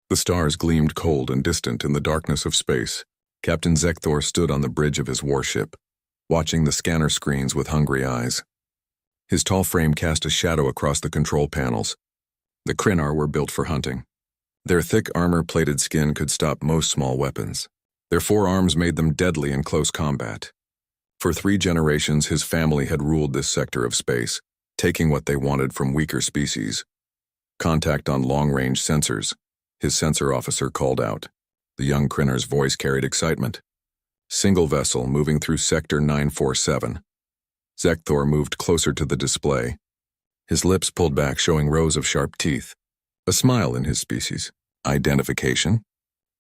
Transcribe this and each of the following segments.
The stars gleamed cold and distant in the darkness of space. Captain Zekthor stood on the bridge of his warship, watching the scanner screens with hungry eyes. His tall frame cast a shadow across the control panels. The Krynar were built for hunting. Their thick armor-plated skin could stop most small weapons. Their forearms made them deadly in close combat. For 3 generations, his family had ruled this sector of space, taking what they wanted from weaker species. Contact on long-range sensors, his sensor officer called out. The young Krynar's voice carried excitement. Single vessel moving through Sector 947. Zekthor moved closer to the display. His lips pulled back, showing rows of sharp teeth. A smile in his species. Identification?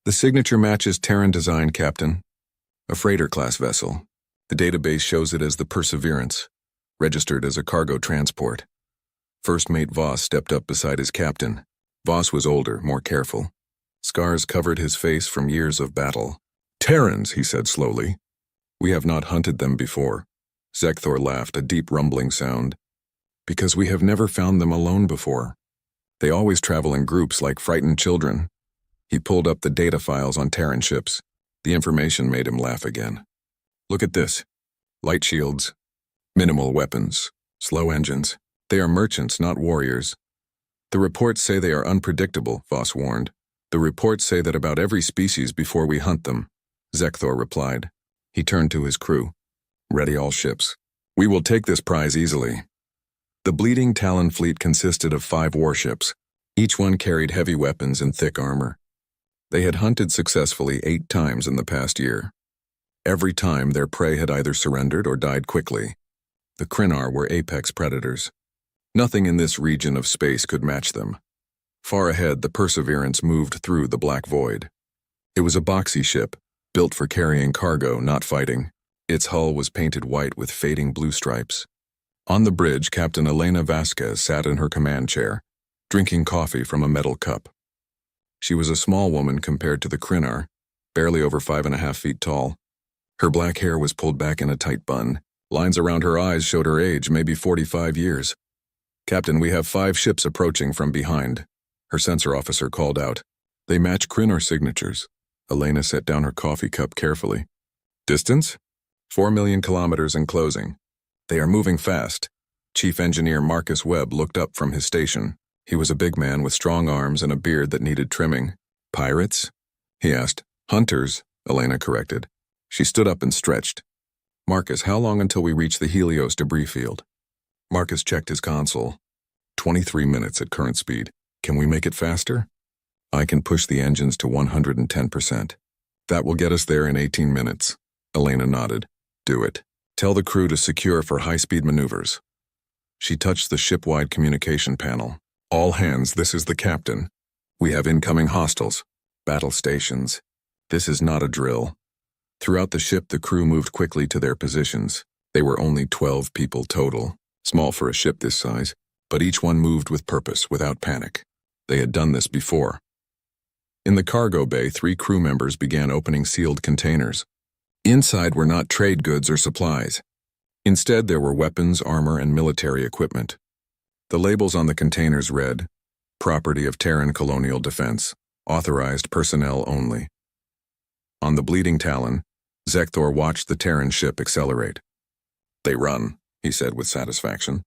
The signature matches Terran design, Captain. A freighter-class vessel. The database shows it as the Perseverance, registered as a cargo transport. First Mate Voss stepped up beside his captain. Voss was older, more careful. Scars covered his face from years of battle. Terrans, he said slowly. We have not hunted them before. Zekthor laughed, a deep rumbling sound. Because we have never found them alone before. They always travel in groups like frightened children. He pulled up the data files on Terran ships. The information made him laugh again. Look at this. Light shields. Minimal weapons. Slow engines. They are merchants, not warriors. The reports say they are unpredictable, Voss warned. The reports say that about every species before we hunt them. Zekthor replied. He turned to his crew. Ready all ships. We will take this prize easily. The Bleeding Talon fleet consisted of 5 warships. Each one carried heavy weapons and thick armor. They had hunted successfully 8 times in the past year. Every time their prey had either surrendered or died quickly. The Krynar were apex predators. Nothing in this region of space could match them. Far ahead, the Perseverance moved through the black void. It was a boxy ship, built for carrying cargo, not fighting. Its hull was painted white with fading blue stripes. On the bridge, Captain Elena Vasquez sat in her command chair, drinking coffee from a metal cup. She was a small woman compared to the Krynar, barely over 5.5 feet tall. Her black hair was pulled back in a tight bun. Lines around her eyes showed her age, maybe 45 years. Captain, we have 5 ships approaching from behind. Her sensor officer called out. They match Krynar signatures. Elena set down her coffee cup carefully. Distance? 4 million kilometers in closing. They are moving fast. Chief Engineer Marcus Webb looked up from his station. He was a big man with strong arms and a beard that needed trimming. Pirates? He asked. Hunters, Elena corrected. She stood up and stretched. Marcus, how long until we reach the Helios debris field? Marcus checked his console. 23 minutes at current speed. Can we make it faster? I can push the engines to 110%. That will get us there in 18 minutes. Elena nodded. Do it. Tell the crew to secure for high-speed maneuvers. She touched the ship-wide communication panel. All hands, this is the captain. We have incoming hostiles. Battle stations. This is not a drill. Throughout the ship, the crew moved quickly to their positions. They were only 12 people total, small for a ship this size, but each one moved with purpose, without panic. They had done this before. In the cargo bay, 3 crew members began opening sealed containers. Inside were not trade goods or supplies. Instead, there were weapons, armor, and military equipment. The labels on the containers read, Property of Terran Colonial Defense, Authorized Personnel Only. On the Bleeding Talon, Zekthor watched the Terran ship accelerate. They run, he said with satisfaction.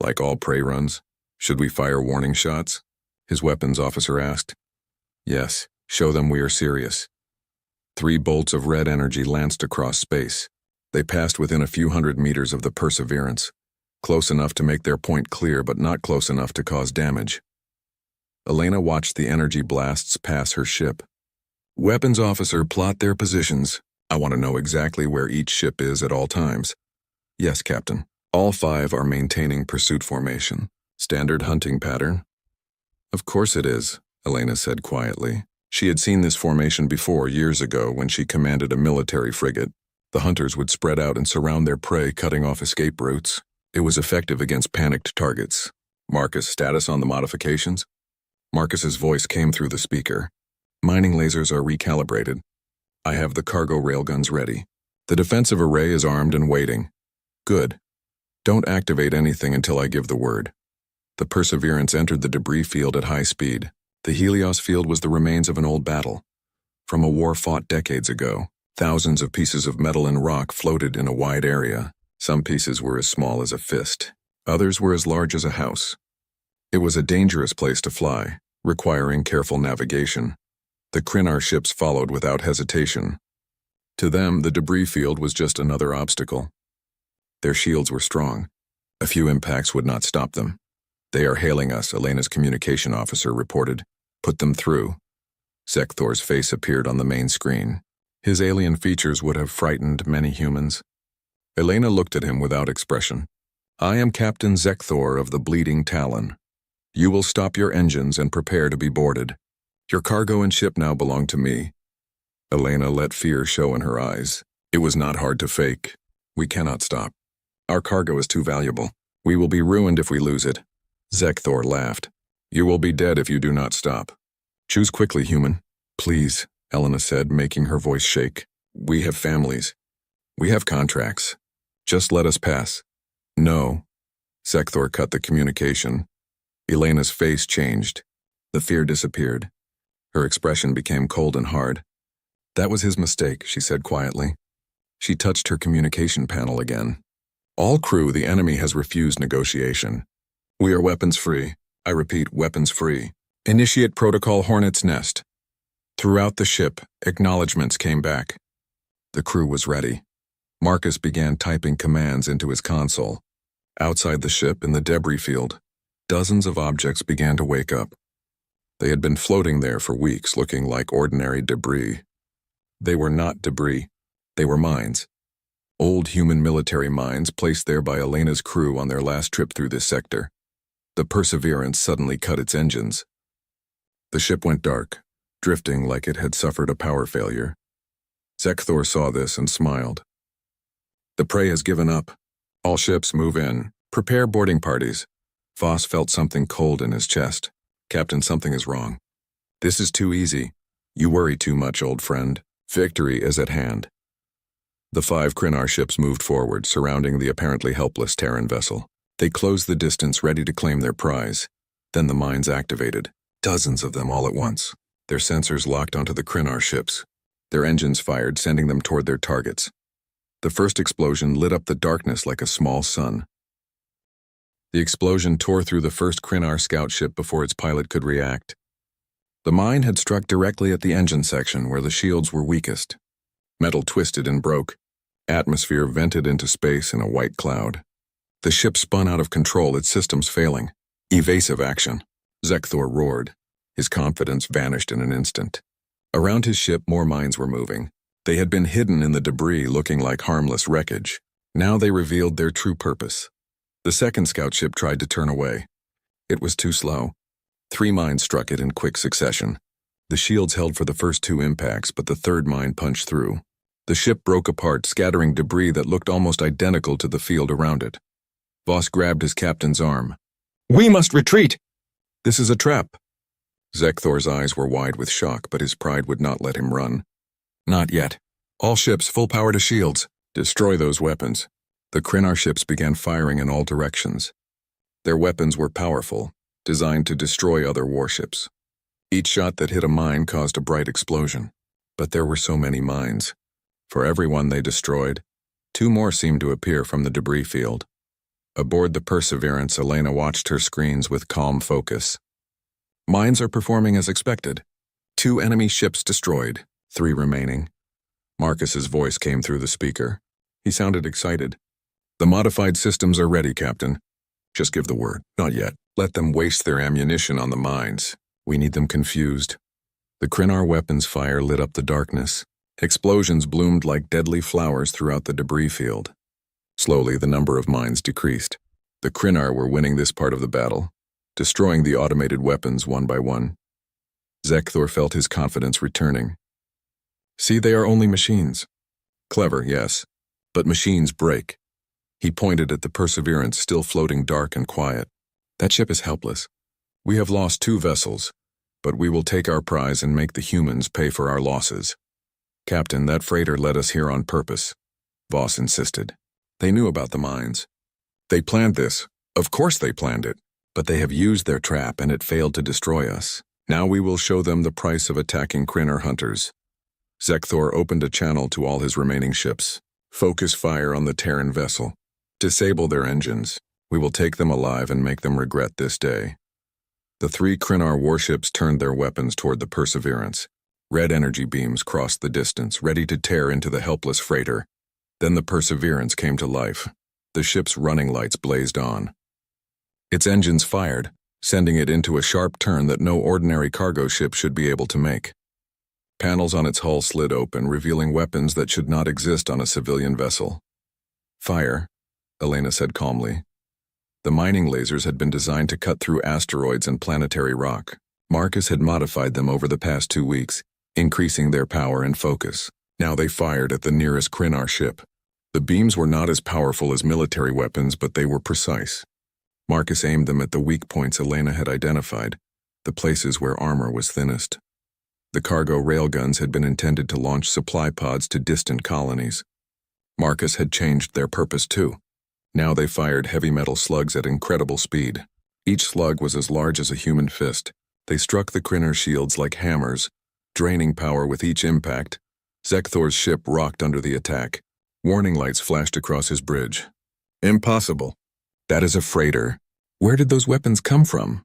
Like all prey runs, should we fire warning shots? His weapons officer asked. Yes, show them we are serious. 3 bolts of red energy lanced across space. They passed within a few hundred meters of the Perseverance, close enough to make their point clear but not close enough to cause damage. Elena watched the energy blasts pass her ship. Weapons officer, plot their positions. I want to know exactly where each ship is at all times. Yes, Captain. All 5 are maintaining pursuit formation. Standard hunting pattern? Of course it is, Elena said quietly. She had seen this formation before years ago when she commanded a military frigate. The hunters would spread out and surround their prey, cutting off escape routes. It was effective against panicked targets. Marcus, status on the modifications? Marcus's voice came through the speaker. Mining lasers are recalibrated. I have the cargo railguns ready. The defensive array is armed and waiting. Good. Don't activate anything until I give the word. The Perseverance entered the debris field at high speed. The Helios field was the remains of an old battle. From a war fought decades ago, thousands of pieces of metal and rock floated in a wide area. Some pieces were as small as a fist. Others were as large as a house. It was a dangerous place to fly, requiring careful navigation. The Krynar ships followed without hesitation. To them, the debris field was just another obstacle. Their shields were strong. A few impacts would not stop them. "They are hailing us," Elena's communication officer reported. "Put them through." Zekthor's face appeared on the main screen. His alien features would have frightened many humans. Elena looked at him without expression. "I am Captain Zekthor of the Bleeding Talon. You will stop your engines and prepare to be boarded. Your cargo and ship now belong to me." Elena let fear show in her eyes. It was not hard to fake. "We cannot stop. Our cargo is too valuable. We will be ruined if we lose it." Zekthor laughed. "You will be dead if you do not stop. Choose quickly, human." "Please," Elena said, making her voice shake. "We have families. We have contracts. Just let us pass." "No." Zekthor cut the communication. Elena's face changed. The fear disappeared. Her expression became cold and hard. "That was his mistake," she said quietly. She touched her communication panel again. "All crew, the enemy has refused negotiation. We are weapons-free. I repeat, weapons-free. Initiate Protocol Hornet's Nest." Throughout the ship, acknowledgements came back. The crew was ready. Marcus began typing commands into his console. Outside the ship, in the debris field, dozens of objects began to wake up. They had been floating there for weeks, looking like ordinary debris. They were not debris. They were mines. Old human military mines placed there by Elena's crew on their last trip through this sector. The Perseverance suddenly cut its engines. The ship went dark, drifting like it had suffered a power failure. Zekthor saw this and smiled. "The prey has given up. All ships move in. Prepare boarding parties." Voss felt something cold in his chest. "Captain, something is wrong. This is too easy. You worry too much, old friend. Victory is at hand." The 5 Krynar ships moved forward, surrounding the apparently helpless Terran vessel. They closed the distance, ready to claim their prize. Then the mines activated. Dozens of them all at once. Their sensors locked onto the Krynar ships. Their engines fired, sending them toward their targets. The first explosion lit up the darkness like a small sun. The explosion tore through the first Krynar scout ship before its pilot could react. The mine had struck directly at the engine section where the shields were weakest. Metal twisted and broke. Atmosphere vented into space in a white cloud. The ship spun out of control, its systems failing. "Evasive action." Zekthor roared. His confidence vanished in an instant. Around his ship, more mines were moving. They had been hidden in the debris, looking like harmless wreckage. Now they revealed their true purpose. The second scout ship tried to turn away. It was too slow. 3 mines struck it in quick succession. The shields held for the first 2 impacts, but the third mine punched through. The ship broke apart, scattering debris that looked almost identical to the field around it. Voss grabbed his captain's arm. "We must retreat!" "This is a trap." Zekthor's eyes were wide with shock, but his pride would not let him run. "Not yet. All ships, full power to shields. Destroy those weapons." The Krynar ships began firing in all directions. Their weapons were powerful, designed to destroy other warships. Each shot that hit a mine caused a bright explosion. But there were so many mines. For every one they destroyed, 2 more seemed to appear from the debris field. Aboard the Perseverance, Elena watched her screens with calm focus. Mines are performing as expected. 2 enemy ships destroyed, 3 remaining. Marcus's voice came through the speaker. He sounded excited. "The modified systems are ready, Captain. Just give the word." "Not yet. Let them waste their ammunition on the mines. We need them confused." The Krynar weapons fire lit up the darkness. Explosions bloomed like deadly flowers throughout the debris field. Slowly, the number of mines decreased. The Krynar were winning this part of the battle, destroying the automated weapons one by one. Zekthor felt his confidence returning. "See, they are only machines. Clever, yes, but machines break." He pointed at the Perseverance, still floating dark and quiet. "That ship is helpless. We have lost 2 vessels, but we will take our prize and make the humans pay for our losses." "Captain, that freighter led us here on purpose," Voss insisted. "They knew about the mines. They planned this. Of course they planned it. But they have used their trap and it failed to destroy us. Now we will show them the price of attacking Krynar hunters. Zekthor opened a channel to all his remaining ships. Focus fire on the Terran vessel. Disable their engines. We will take them alive and make them regret this day. The 3 Krynar warships turned their weapons toward the Perseverance. Red energy beams crossed the distance, ready to tear into the helpless freighter. Then the Perseverance came to life. The ship's running lights blazed on. Its engines fired, sending it into a sharp turn that no ordinary cargo ship should be able to make. Panels on its hull slid open, revealing weapons that should not exist on a civilian vessel. Fire, Elena said calmly. The mining lasers had been designed to cut through asteroids and planetary rock. Marcus had modified them over the past 2 weeks, increasing their power and focus. Now they fired at the nearest Krynar ship. The beams were not as powerful as military weapons, but they were precise. Marcus aimed them at the weak points Elena had identified, the places where armor was thinnest. The cargo railguns had been intended to launch supply pods to distant colonies. Marcus had changed their purpose too. Now they fired heavy metal slugs at incredible speed. Each slug was as large as a human fist. They struck the Krynar shields like hammers, draining power with each impact. Zekthor's ship rocked under the attack. Warning lights flashed across his bridge. Impossible. That is a freighter. Where did those weapons come from?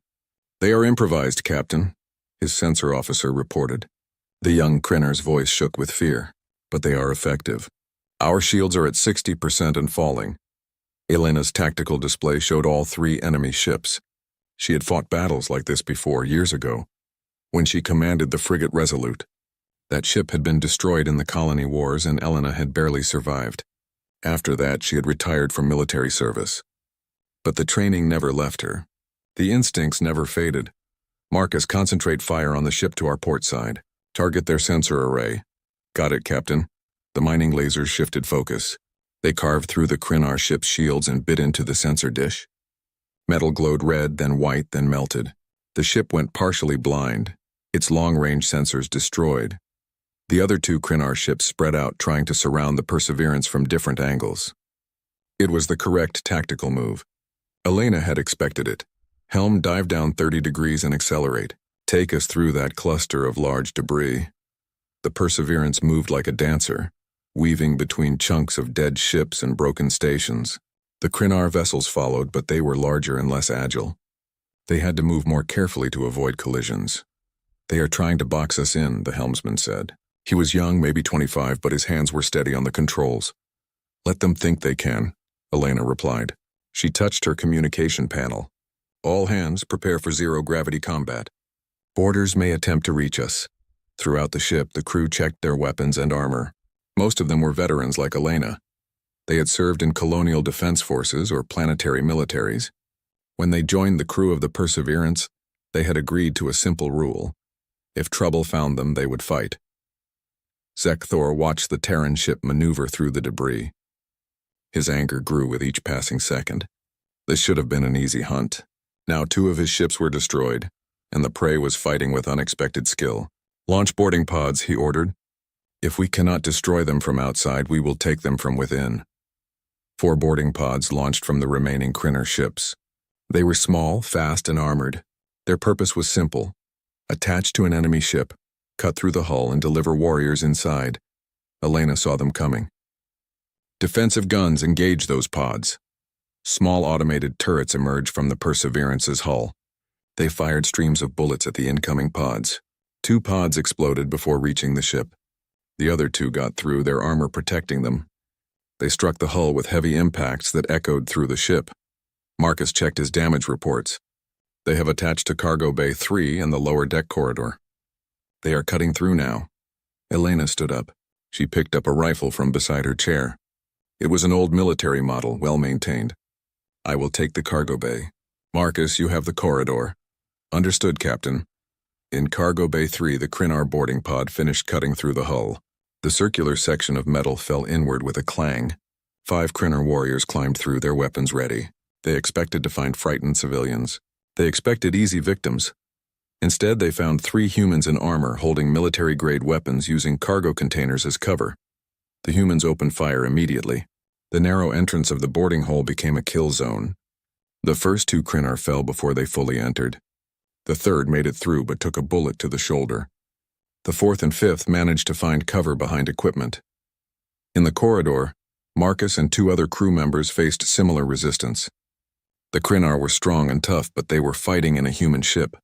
They are improvised, Captain, his sensor officer reported. The young Krynar's voice shook with fear, but they are effective. Our shields are at 60% and falling. Elena's tactical display showed all 3 enemy ships. She had fought battles like this before, years ago, when she commanded the frigate Resolute. That ship had been destroyed in the colony wars and Elena had barely survived. After that, she had retired from military service. But the training never left her. The instincts never faded. Marcus, concentrate fire on the ship to our port side. Target their sensor array. Got it, Captain. The mining lasers shifted focus. They carved through the Krynar ship's shields and bit into the sensor dish. Metal glowed red, then white, then melted. The ship went partially blind, its long-range sensors destroyed. The other 2 Krynar ships spread out, trying to surround the Perseverance from different angles. It was the correct tactical move. Elena had expected it. Helm, dive down 30 degrees and accelerate. Take us through that cluster of large debris. The Perseverance moved like a dancer, weaving between chunks of dead ships and broken stations. The Krynar vessels followed, but they were larger and less agile. They had to move more carefully to avoid collisions. They are trying to box us in, the helmsman said. He was young, maybe 25, but his hands were steady on the controls. Let them think they can, Elena replied. She touched her communication panel. All hands prepare for zero-gravity combat. Boarders may attempt to reach us. Throughout the ship, the crew checked their weapons and armor. Most of them were veterans like Elena. They had served in colonial defense forces or planetary militaries. When they joined the crew of the Perseverance, they had agreed to a simple rule. If trouble found them, they would fight. Zekthor watched the Terran ship maneuver through the debris. His anger grew with each passing second. This should have been an easy hunt. Now 2 of his ships were destroyed, and the prey was fighting with unexpected skill. Launch boarding pods, he ordered. If we cannot destroy them from outside, we will take them from within. 4 boarding pods launched from the remaining Krynar ships. They were small, fast, and armored. Their purpose was simple. Attach to an enemy ship, cut through the hull, and deliver warriors inside. Elena saw them coming. Defensive guns, engage those pods. Small automated turrets emerged from the Perseverance's hull. They fired streams of bullets at the incoming pods. 2 pods exploded before reaching the ship. The other 2 got through, their armor protecting them. They struck the hull with heavy impacts that echoed through the ship. Marcus checked his damage reports. They have attached to Cargo Bay 3 and the lower deck corridor. They are cutting through now. Elena stood up. She picked up a rifle from beside her chair. It was an old military model, well maintained. I will take the Cargo Bay. Marcus, you have the corridor. Understood, Captain. In Cargo Bay 3, the Krynar boarding pod finished cutting through the hull. The circular section of metal fell inward with a clang. 5 Krynar warriors climbed through, their weapons ready. They expected to find frightened civilians. They expected easy victims. Instead, they found 3 humans in armor holding military-grade weapons using cargo containers as cover. The humans opened fire immediately. The narrow entrance of the boarding hole became a kill zone. The first 2 Krynar fell before they fully entered. The third made it through but took a bullet to the shoulder. The fourth and fifth managed to find cover behind equipment. In the corridor, Marcus and 2 other crew members faced similar resistance. The Krynar were strong and tough, but they were fighting in a human ship.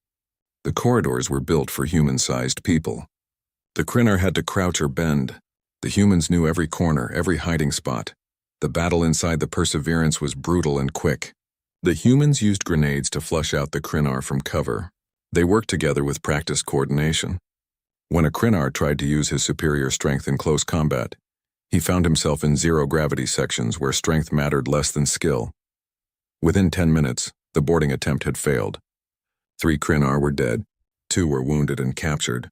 The corridors were built for human-sized people. The Krynar had to crouch or bend. The humans knew every corner, every hiding spot. The battle inside the Perseverance was brutal and quick. The humans used grenades to flush out the Krynar from cover. They worked together with practiced coordination. When a Krynar tried to use his superior strength in close combat, he found himself in zero-gravity sections where strength mattered less than skill. Within 10 minutes, the boarding attempt had failed. 3 Krynar were dead, 2 were wounded and captured.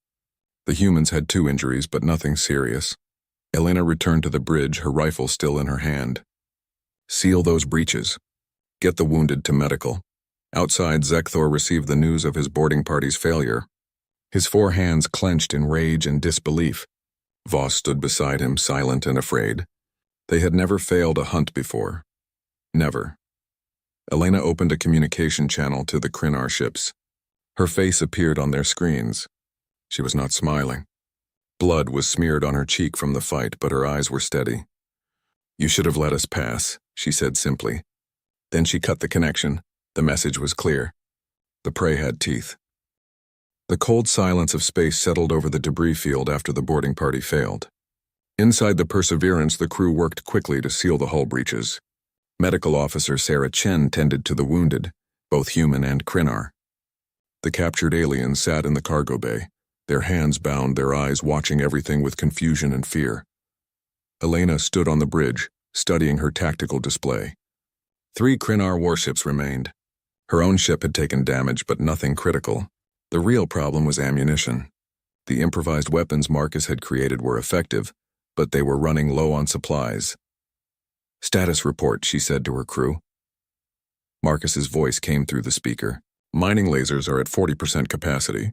The humans had 2 injuries, but nothing serious. Elena returned to the bridge, her rifle still in her hand. Seal those breaches. Get the wounded to medical. Outside, Zekthor received the news of his boarding party's failure. His 4 hands clenched in rage and disbelief. Voss stood beside him, silent and afraid. They had never failed a hunt before. Never. Elena opened a communication channel to the Krynar ships. Her face appeared on their screens. She was not smiling. Blood was smeared on her cheek from the fight, but her eyes were steady. "You should have let us pass," she said simply. Then she cut the connection. The message was clear. The prey had teeth. The cold silence of space settled over the debris field after the boarding party failed. Inside the Perseverance, the crew worked quickly to seal the hull breaches. Medical Officer Sarah Chen tended to the wounded, both human and Krynar. The captured aliens sat in the cargo bay, their hands bound, their eyes watching everything with confusion and fear. Elena stood on the bridge, studying her tactical display. 3 Krynar warships remained. Her own ship had taken damage, but nothing critical. The real problem was ammunition. The improvised weapons Marcus had created were effective, but they were running low on supplies. "Status report," she said to her crew. Marcus's voice came through the speaker. "Mining lasers are at 40% capacity.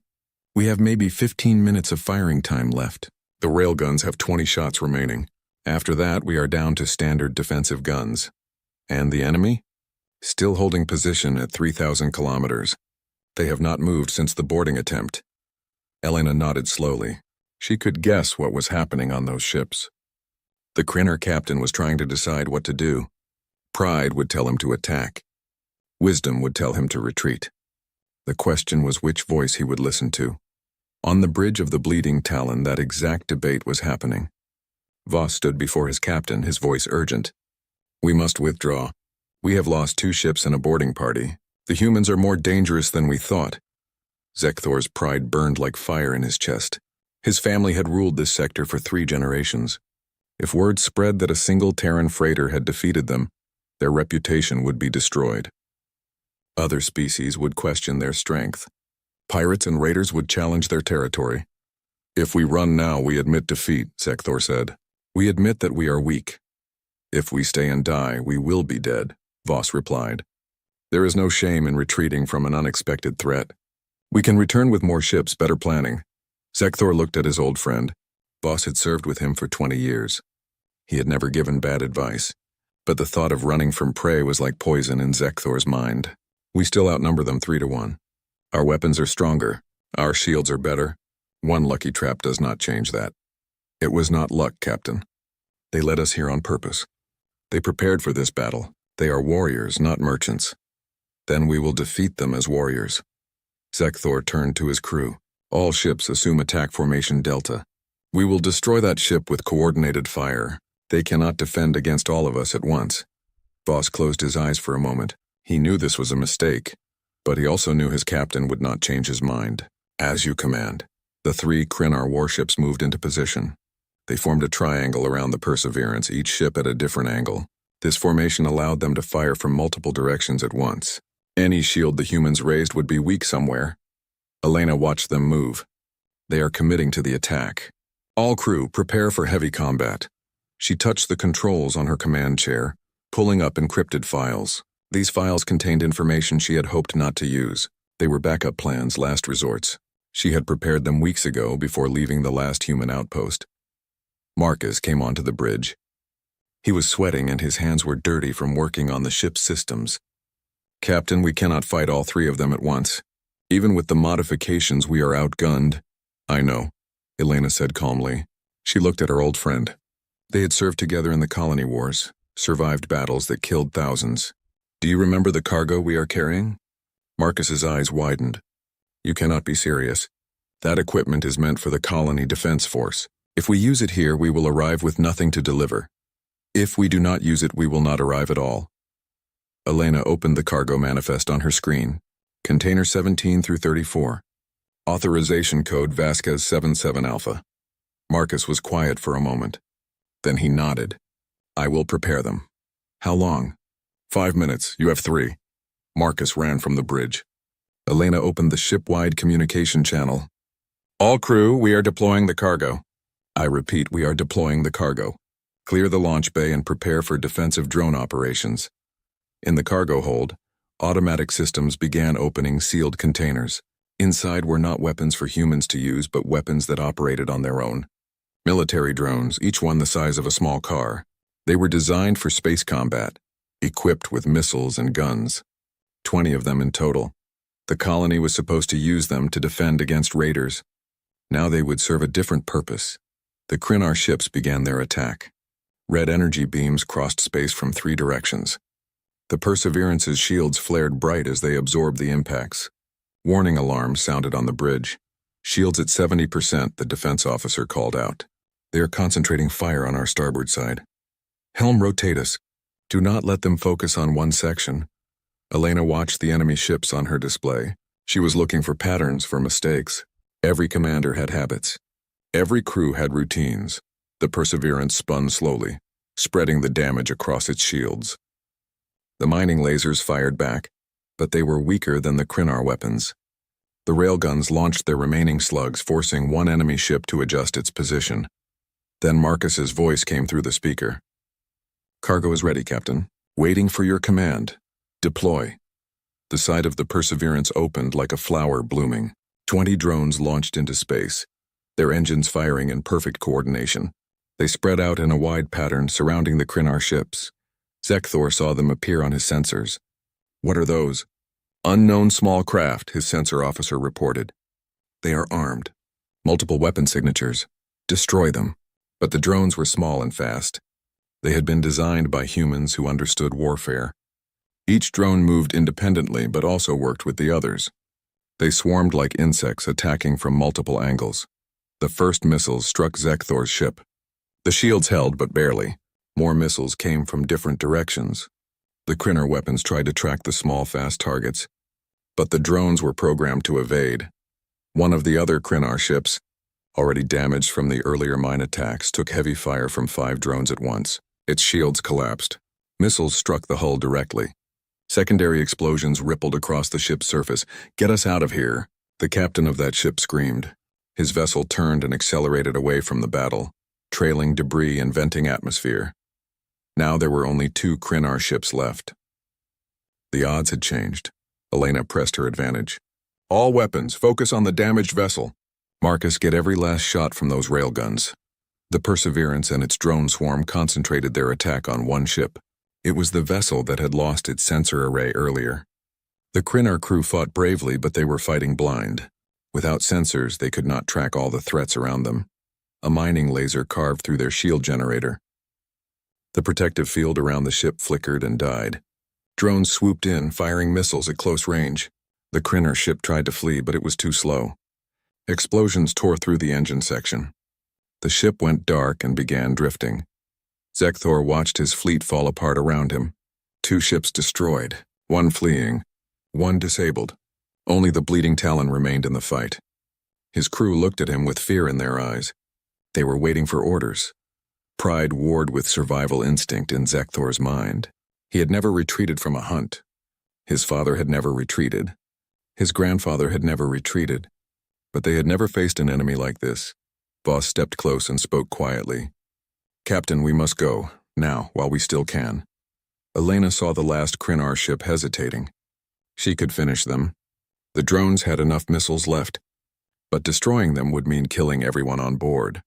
We have maybe 15 minutes of firing time left. The railguns have 20 shots remaining. After that, we are down to standard defensive guns. And the enemy? Still holding position at 3,000 kilometers. They have not moved since the boarding attempt." Elena nodded slowly. She could guess what was happening on those ships. The Krynar captain was trying to decide what to do. Pride would tell him to attack. Wisdom would tell him to retreat. The question was which voice he would listen to. On the bridge of the Bleeding Talon, that exact debate was happening. Voss stood before his captain, his voice urgent. "We must withdraw. We have lost 2 ships and a boarding party. The humans are more dangerous than we thought." Zekthor's pride burned like fire in his chest. His family had ruled this sector for 3 generations. If word spread that a single Terran freighter had defeated them, their reputation would be destroyed. Other species would question their strength. Pirates and raiders would challenge their territory. "If we run now, we admit defeat," Zekthor said. "We admit that we are weak. If we stay and die, we will be dead," Voss replied. "There is no shame in retreating from an unexpected threat. We can return with more ships, better planning." Zekthor looked at his old friend. Voss had served with him for 20 years. He had never given bad advice, but the thought of running from prey was like poison in Zekthor's mind. "We still outnumber them 3-1. Our weapons are stronger. Our shields are better. One lucky trap does not change that. It was not luck, Captain. They led us here on purpose. They prepared for this battle. They are warriors, not merchants. Then we will defeat them as warriors." Zekthor turned to his crew. "All ships assume attack formation Delta. We will destroy that ship with coordinated fire. They cannot defend against all of us at once." Voss closed his eyes for a moment. He knew this was a mistake, but he also knew his captain would not change his mind. "As you command." The 3 Krynar warships moved into position. They formed a triangle around the Perseverance, each ship at a different angle. This formation allowed them to fire from multiple directions at once. Any shield the humans raised would be weak somewhere. Elena watched them move. They are committing to the attack. "All crew, prepare for heavy combat." She touched the controls on her command chair, pulling up encrypted files. These files contained information she had hoped not to use. They were backup plans, last resorts. She had prepared them weeks ago before leaving the last human outpost. Marcus came onto the bridge. He was sweating and his hands were dirty from working on the ship's systems. "Captain, we cannot fight all 3 of them at once. Even with the modifications, we are outgunned. I know, Elena said calmly. She looked at her old friend. They had served together in the colony wars, survived battles that killed thousands. Do you remember the cargo we are carrying? Marcus's eyes widened. You cannot be serious. That equipment is meant for the colony defense force. If we use it here, we will arrive with nothing to deliver. If we do not use it, we will not arrive at all. Elena opened the cargo manifest on her screen. Container 17 through 34. Authorization code Vasquez 77 Alpha. Marcus was quiet for a moment. Then he nodded. I will prepare them. How long? 5 minutes, you have 3. Marcus ran from the bridge. Elena opened the ship-wide communication channel. All crew, we are deploying the cargo. I repeat, we are deploying the cargo. Clear the launch bay and prepare for defensive drone operations. In the cargo hold, automatic systems began opening sealed containers. Inside were not weapons for humans to use, but weapons that operated on their own. Military drones, each one the size of a small car. They were designed for space combat, equipped with missiles and guns. 20 of them in total. The colony was supposed to use them to defend against raiders. Now they would serve a different purpose. The Krynar ships began their attack. Red energy beams crossed space from 3 directions. The Perseverance's shields flared bright as they absorbed the impacts. Warning alarms sounded on the bridge. Shields at 70%, the defense officer called out. They are concentrating fire on our starboard side. Helm, rotate us. Do not let them focus on one section. Elena watched the enemy ships on her display. She was looking for patterns, for mistakes. Every commander had habits. Every crew had routines. The Perseverance spun slowly, spreading the damage across its shields. The mining lasers fired back, but they were weaker than the Krynar weapons. The railguns launched their remaining slugs, forcing one enemy ship to adjust its position. Then Marcus's voice came through the speaker. Cargo is ready, Captain. Waiting for your command. Deploy. The side of the Perseverance opened like a flower blooming. 20 drones launched into space, their engines firing in perfect coordination. They spread out in a wide pattern surrounding the Krynar ships. Zekthor saw them appear on his sensors. What are those? Unknown small craft, his sensor officer reported. They are armed. Multiple weapon signatures. Destroy them. But the drones were small and fast. They had been designed by humans who understood warfare. Each drone moved independently but also worked with the others. They swarmed like insects, attacking from multiple angles. The first missiles struck Zekthor's ship. The shields held, but barely. More missiles came from different directions. The Krynar weapons tried to track the small, fast targets, but the drones were programmed to evade. One of the other Krynar ships, already damaged from the earlier mine attacks, took heavy fire from 5 drones at once. Its shields collapsed. Missiles struck the hull directly. Secondary explosions rippled across the ship's surface. Get us out of here, the captain of that ship screamed. His vessel turned and accelerated away from the battle, trailing debris and venting atmosphere. Now there were only 2 Krynar ships left. The odds had changed. Elena pressed her advantage. All weapons, focus on the damaged vessel. Marcus, get every last shot from those railguns. The Perseverance and its drone swarm concentrated their attack on one ship. It was the vessel that had lost its sensor array earlier. The Krynar crew fought bravely, but they were fighting blind. Without sensors, they could not track all the threats around them. A mining laser carved through their shield generator. The protective field around the ship flickered and died. Drones swooped in, firing missiles at close range. The Krynar ship tried to flee, but it was too slow. Explosions tore through the engine section. The ship went dark and began drifting. Zekthor watched his fleet fall apart around him. 2 ships destroyed, 1 fleeing, 1 disabled. Only the Bleeding Talon remained in the fight. His crew looked at him with fear in their eyes. They were waiting for orders. Pride warred with survival instinct in Zekthor's mind. He had never retreated from a hunt. His father had never retreated. His grandfather had never retreated. But they had never faced an enemy like this. Voss stepped close and spoke quietly. Captain, we must go, now, while we still can. Elena saw the last Krynar ship hesitating. She could finish them. The drones had enough missiles left, but destroying them would mean killing everyone on board.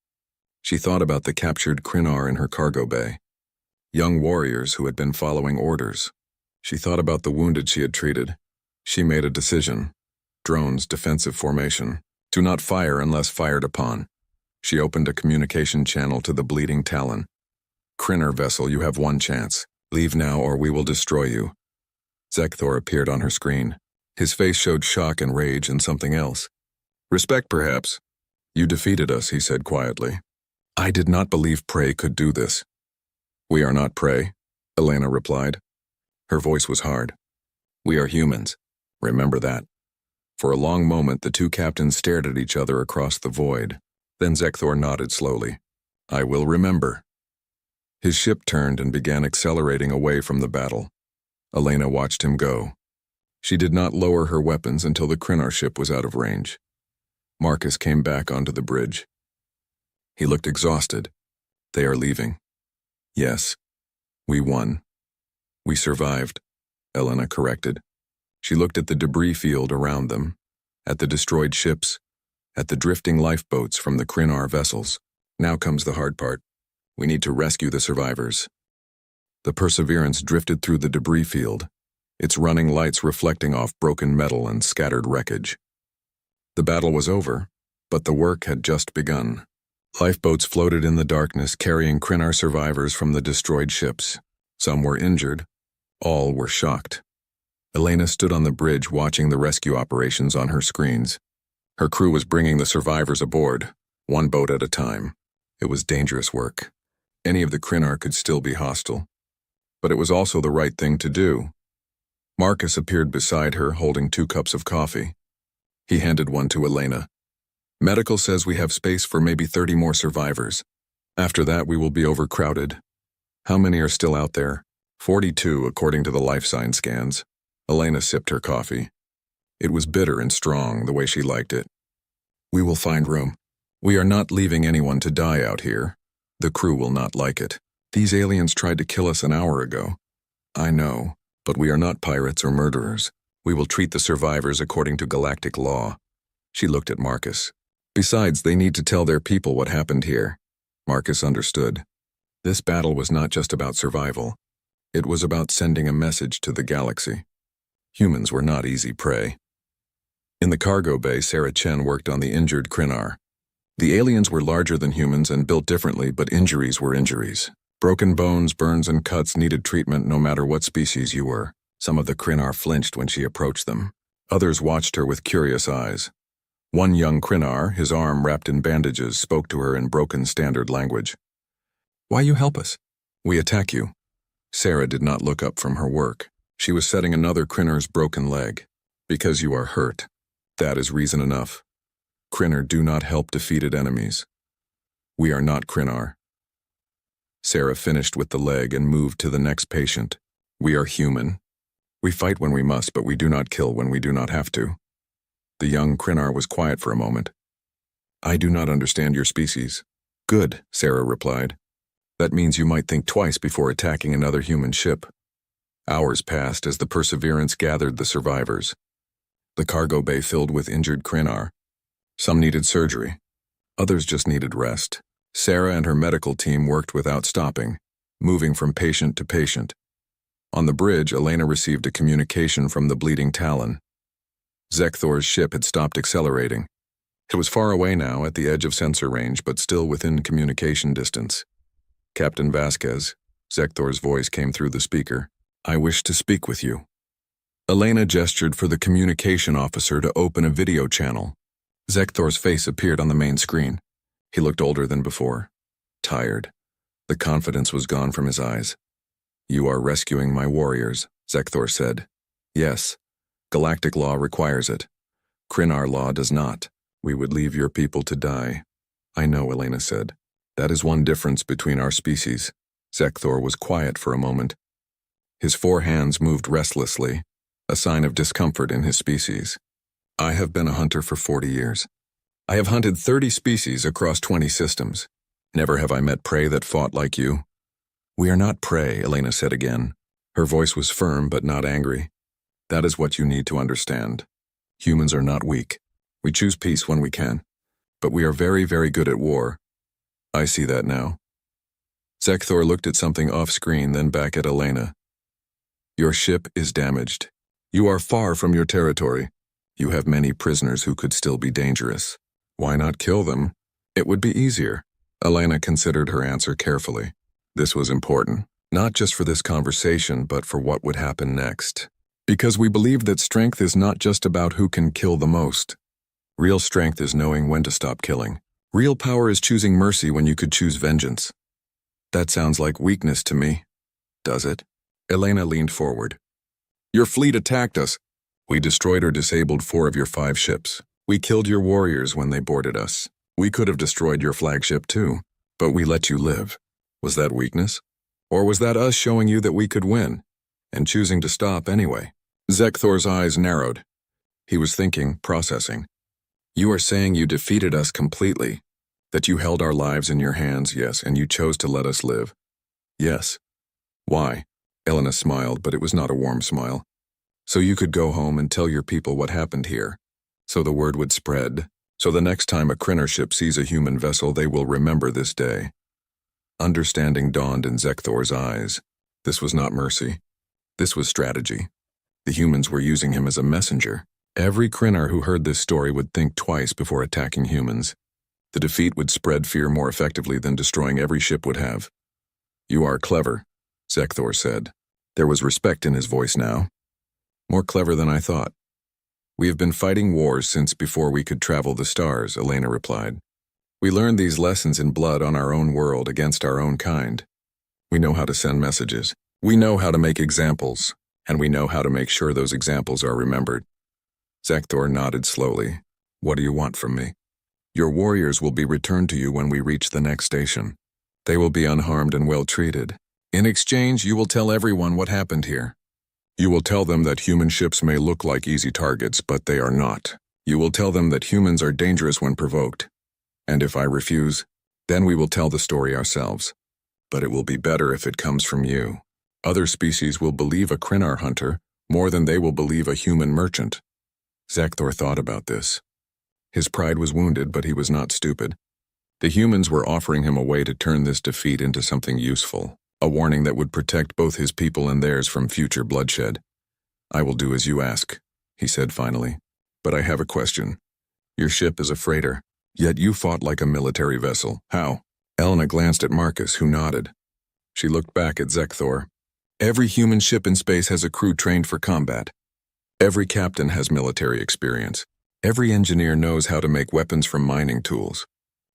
She thought about the captured Krynar in her cargo bay. Young warriors who had been following orders. She thought about the wounded she had treated. She made a decision. drone's defensive formation. Do not fire unless fired upon. She opened a communication channel to the Bleeding Talon. Crinner vessel, you have one chance. Leave now or we will destroy you. Zekthor appeared on her screen. His face showed shock and rage and something else. Respect, perhaps. You defeated us, he said quietly. I did not believe prey could do this. We are not prey, Elena replied. Her voice was hard. We are humans. Remember that. For a long moment, the two captains stared at each other across the void. Then Zekthor nodded slowly. I will remember. His ship turned and began accelerating away from the battle. Elena watched him go. She did not lower her weapons until the Crinnar ship was out of range. Marcus came back onto the bridge. He looked exhausted. They are leaving. Yes, we won. We survived, Elena corrected. She looked at the debris field around them, at the destroyed ships, at the drifting lifeboats from the Crinnar vessels. Now comes the hard part. We need to rescue the survivors. The Perseverance drifted through the debris field, its running lights reflecting off broken metal and scattered wreckage. The battle was over, but the work had just begun. Lifeboats floated in the darkness carrying Crinnar survivors from the destroyed ships. Some were injured. All were shocked. Elena stood on the bridge watching the rescue operations on her screens. Her crew was bringing the survivors aboard, one boat at a time. It was dangerous work. Any of the Crinnar could still be hostile. But it was also the right thing to do. Marcus appeared beside her holding 2 cups of coffee. He handed one to Elena. Medical says we have space for maybe 30 more survivors. After that, we will be overcrowded. How many are still out there? 42, according to the life sign scans. Elena sipped her coffee. It was bitter and strong, the way she liked it. We will find room. We are not leaving anyone to die out here. The crew will not like it. These aliens tried to kill us an hour ago. I know, but we are not pirates or murderers. We will treat the survivors according to galactic law. She looked at Marcus. Besides, they need to tell their people what happened here. Marcus understood. This battle was not just about survival. It was about sending a message to the galaxy. Humans were not easy prey. In the cargo bay, Sarah Chen worked on the injured Crinnar. The aliens were larger than humans and built differently, but injuries were injuries. Broken bones, burns, and cuts needed treatment no matter what species you were. Some of the Crinnar flinched when she approached them. Others watched her with curious eyes. One young Crinnar, his arm wrapped in bandages, spoke to her in broken standard language. Why you help us? We attack you. Sarah did not look up from her work. She was setting another Crinnar's broken leg. Because you are hurt. That is reason enough. Crinnar do not help defeated enemies. We are not Crinnar. Sarah finished with the leg and moved to the next patient. We are human. We fight when we must, but we do not kill when we do not have to. The young Crinnar was quiet for a moment. I do not understand your species. Good, Sarah replied. That means you might think twice before attacking another human ship. Hours passed as the Perseverance gathered the survivors. The cargo bay filled with injured Crinnar. Some needed surgery. Others just needed rest. Sarah and her medical team worked without stopping, moving from patient to patient. On the bridge, Elena received a communication from the Bleeding Talon. Zekthor's ship had stopped accelerating. It was far away now, at the edge of sensor range, but still within communication distance. Captain Vasquez, Zekthor's voice came through the speaker. I wish to speak with you. Elena gestured for the communication officer to open a video channel. Zekthor's face appeared on the main screen. He looked older than before. Tired. The confidence was gone from his eyes. You are rescuing my warriors, Zekthor said. Yes. Galactic law requires it. Crinnar law does not. We would leave your people to die. I know, Elena said. That is one difference between our species. Zekthor was quiet for a moment. His 4 hands moved restlessly, a sign of discomfort in his species. I have been a hunter for 40 years. I have hunted 30 species across 20 systems. Never have I met prey that fought like you. We are not prey, Elena said again. Her voice was firm but not angry. That is what you need to understand. Humans are not weak. We choose peace when we can. But we are very, very good at war. I see that now. Zekthor looked at something off-screen, then back at Elena. Your ship is damaged. You are far from your territory. You have many prisoners who could still be dangerous. Why not kill them? It would be easier. Elena considered her answer carefully. This was important, not just for this conversation, but for what would happen next. Because we believe that strength is not just about who can kill the most. Real strength is knowing when to stop killing. Real power is choosing mercy when you could choose vengeance. That sounds like weakness to me. Does it? Elena leaned forward. Your fleet attacked us. We destroyed or disabled 4 of your 5 ships. We killed your warriors when they boarded us. We could have destroyed your flagship too, but we let you live. Was that weakness? Or was that us showing you that we could win, and choosing to stop anyway? Zekthor's eyes narrowed. He was thinking, processing. You are saying you defeated us completely, that you held our lives in your hands, yes, and you chose to let us live. Yes. Why? Elena smiled, but it was not a warm smile. So you could go home and tell your people what happened here. So the word would spread. So the next time a Crinner ship sees a human vessel, they will remember this day. Understanding dawned in Zekthor's eyes. This was not mercy. This was strategy. The humans were using him as a messenger. Every Crinner who heard this story would think twice before attacking humans. The defeat would spread fear more effectively than destroying every ship would have. You are clever, Zekthor said. There was respect in his voice now. More clever than I thought. We have been fighting wars since before we could travel the stars, Elena replied. We learned these lessons in blood on our own world against our own kind. We know how to send messages. We know how to make examples, and we know how to make sure those examples are remembered. Zekthor nodded slowly. What do you want from me? Your warriors will be returned to you when we reach the next station. They will be unharmed and well treated. In exchange, you will tell everyone what happened here. You will tell them that human ships may look like easy targets, but they are not. You will tell them that humans are dangerous when provoked. And if I refuse, then we will tell the story ourselves. But it will be better if it comes from you. Other species will believe a Crinnar hunter more than they will believe a human merchant. Zekthor thought about this. His pride was wounded, but he was not stupid. The humans were offering him a way to turn this defeat into something useful, a warning that would protect both his people and theirs from future bloodshed. I will do as you ask, he said finally. But I have a question. Your ship is a freighter, yet you fought like a military vessel. How? Elena glanced at Marcus, who nodded. She looked back at Zekthor. Every human ship in space has a crew trained for combat. Every captain has military experience. Every engineer knows how to make weapons from mining tools.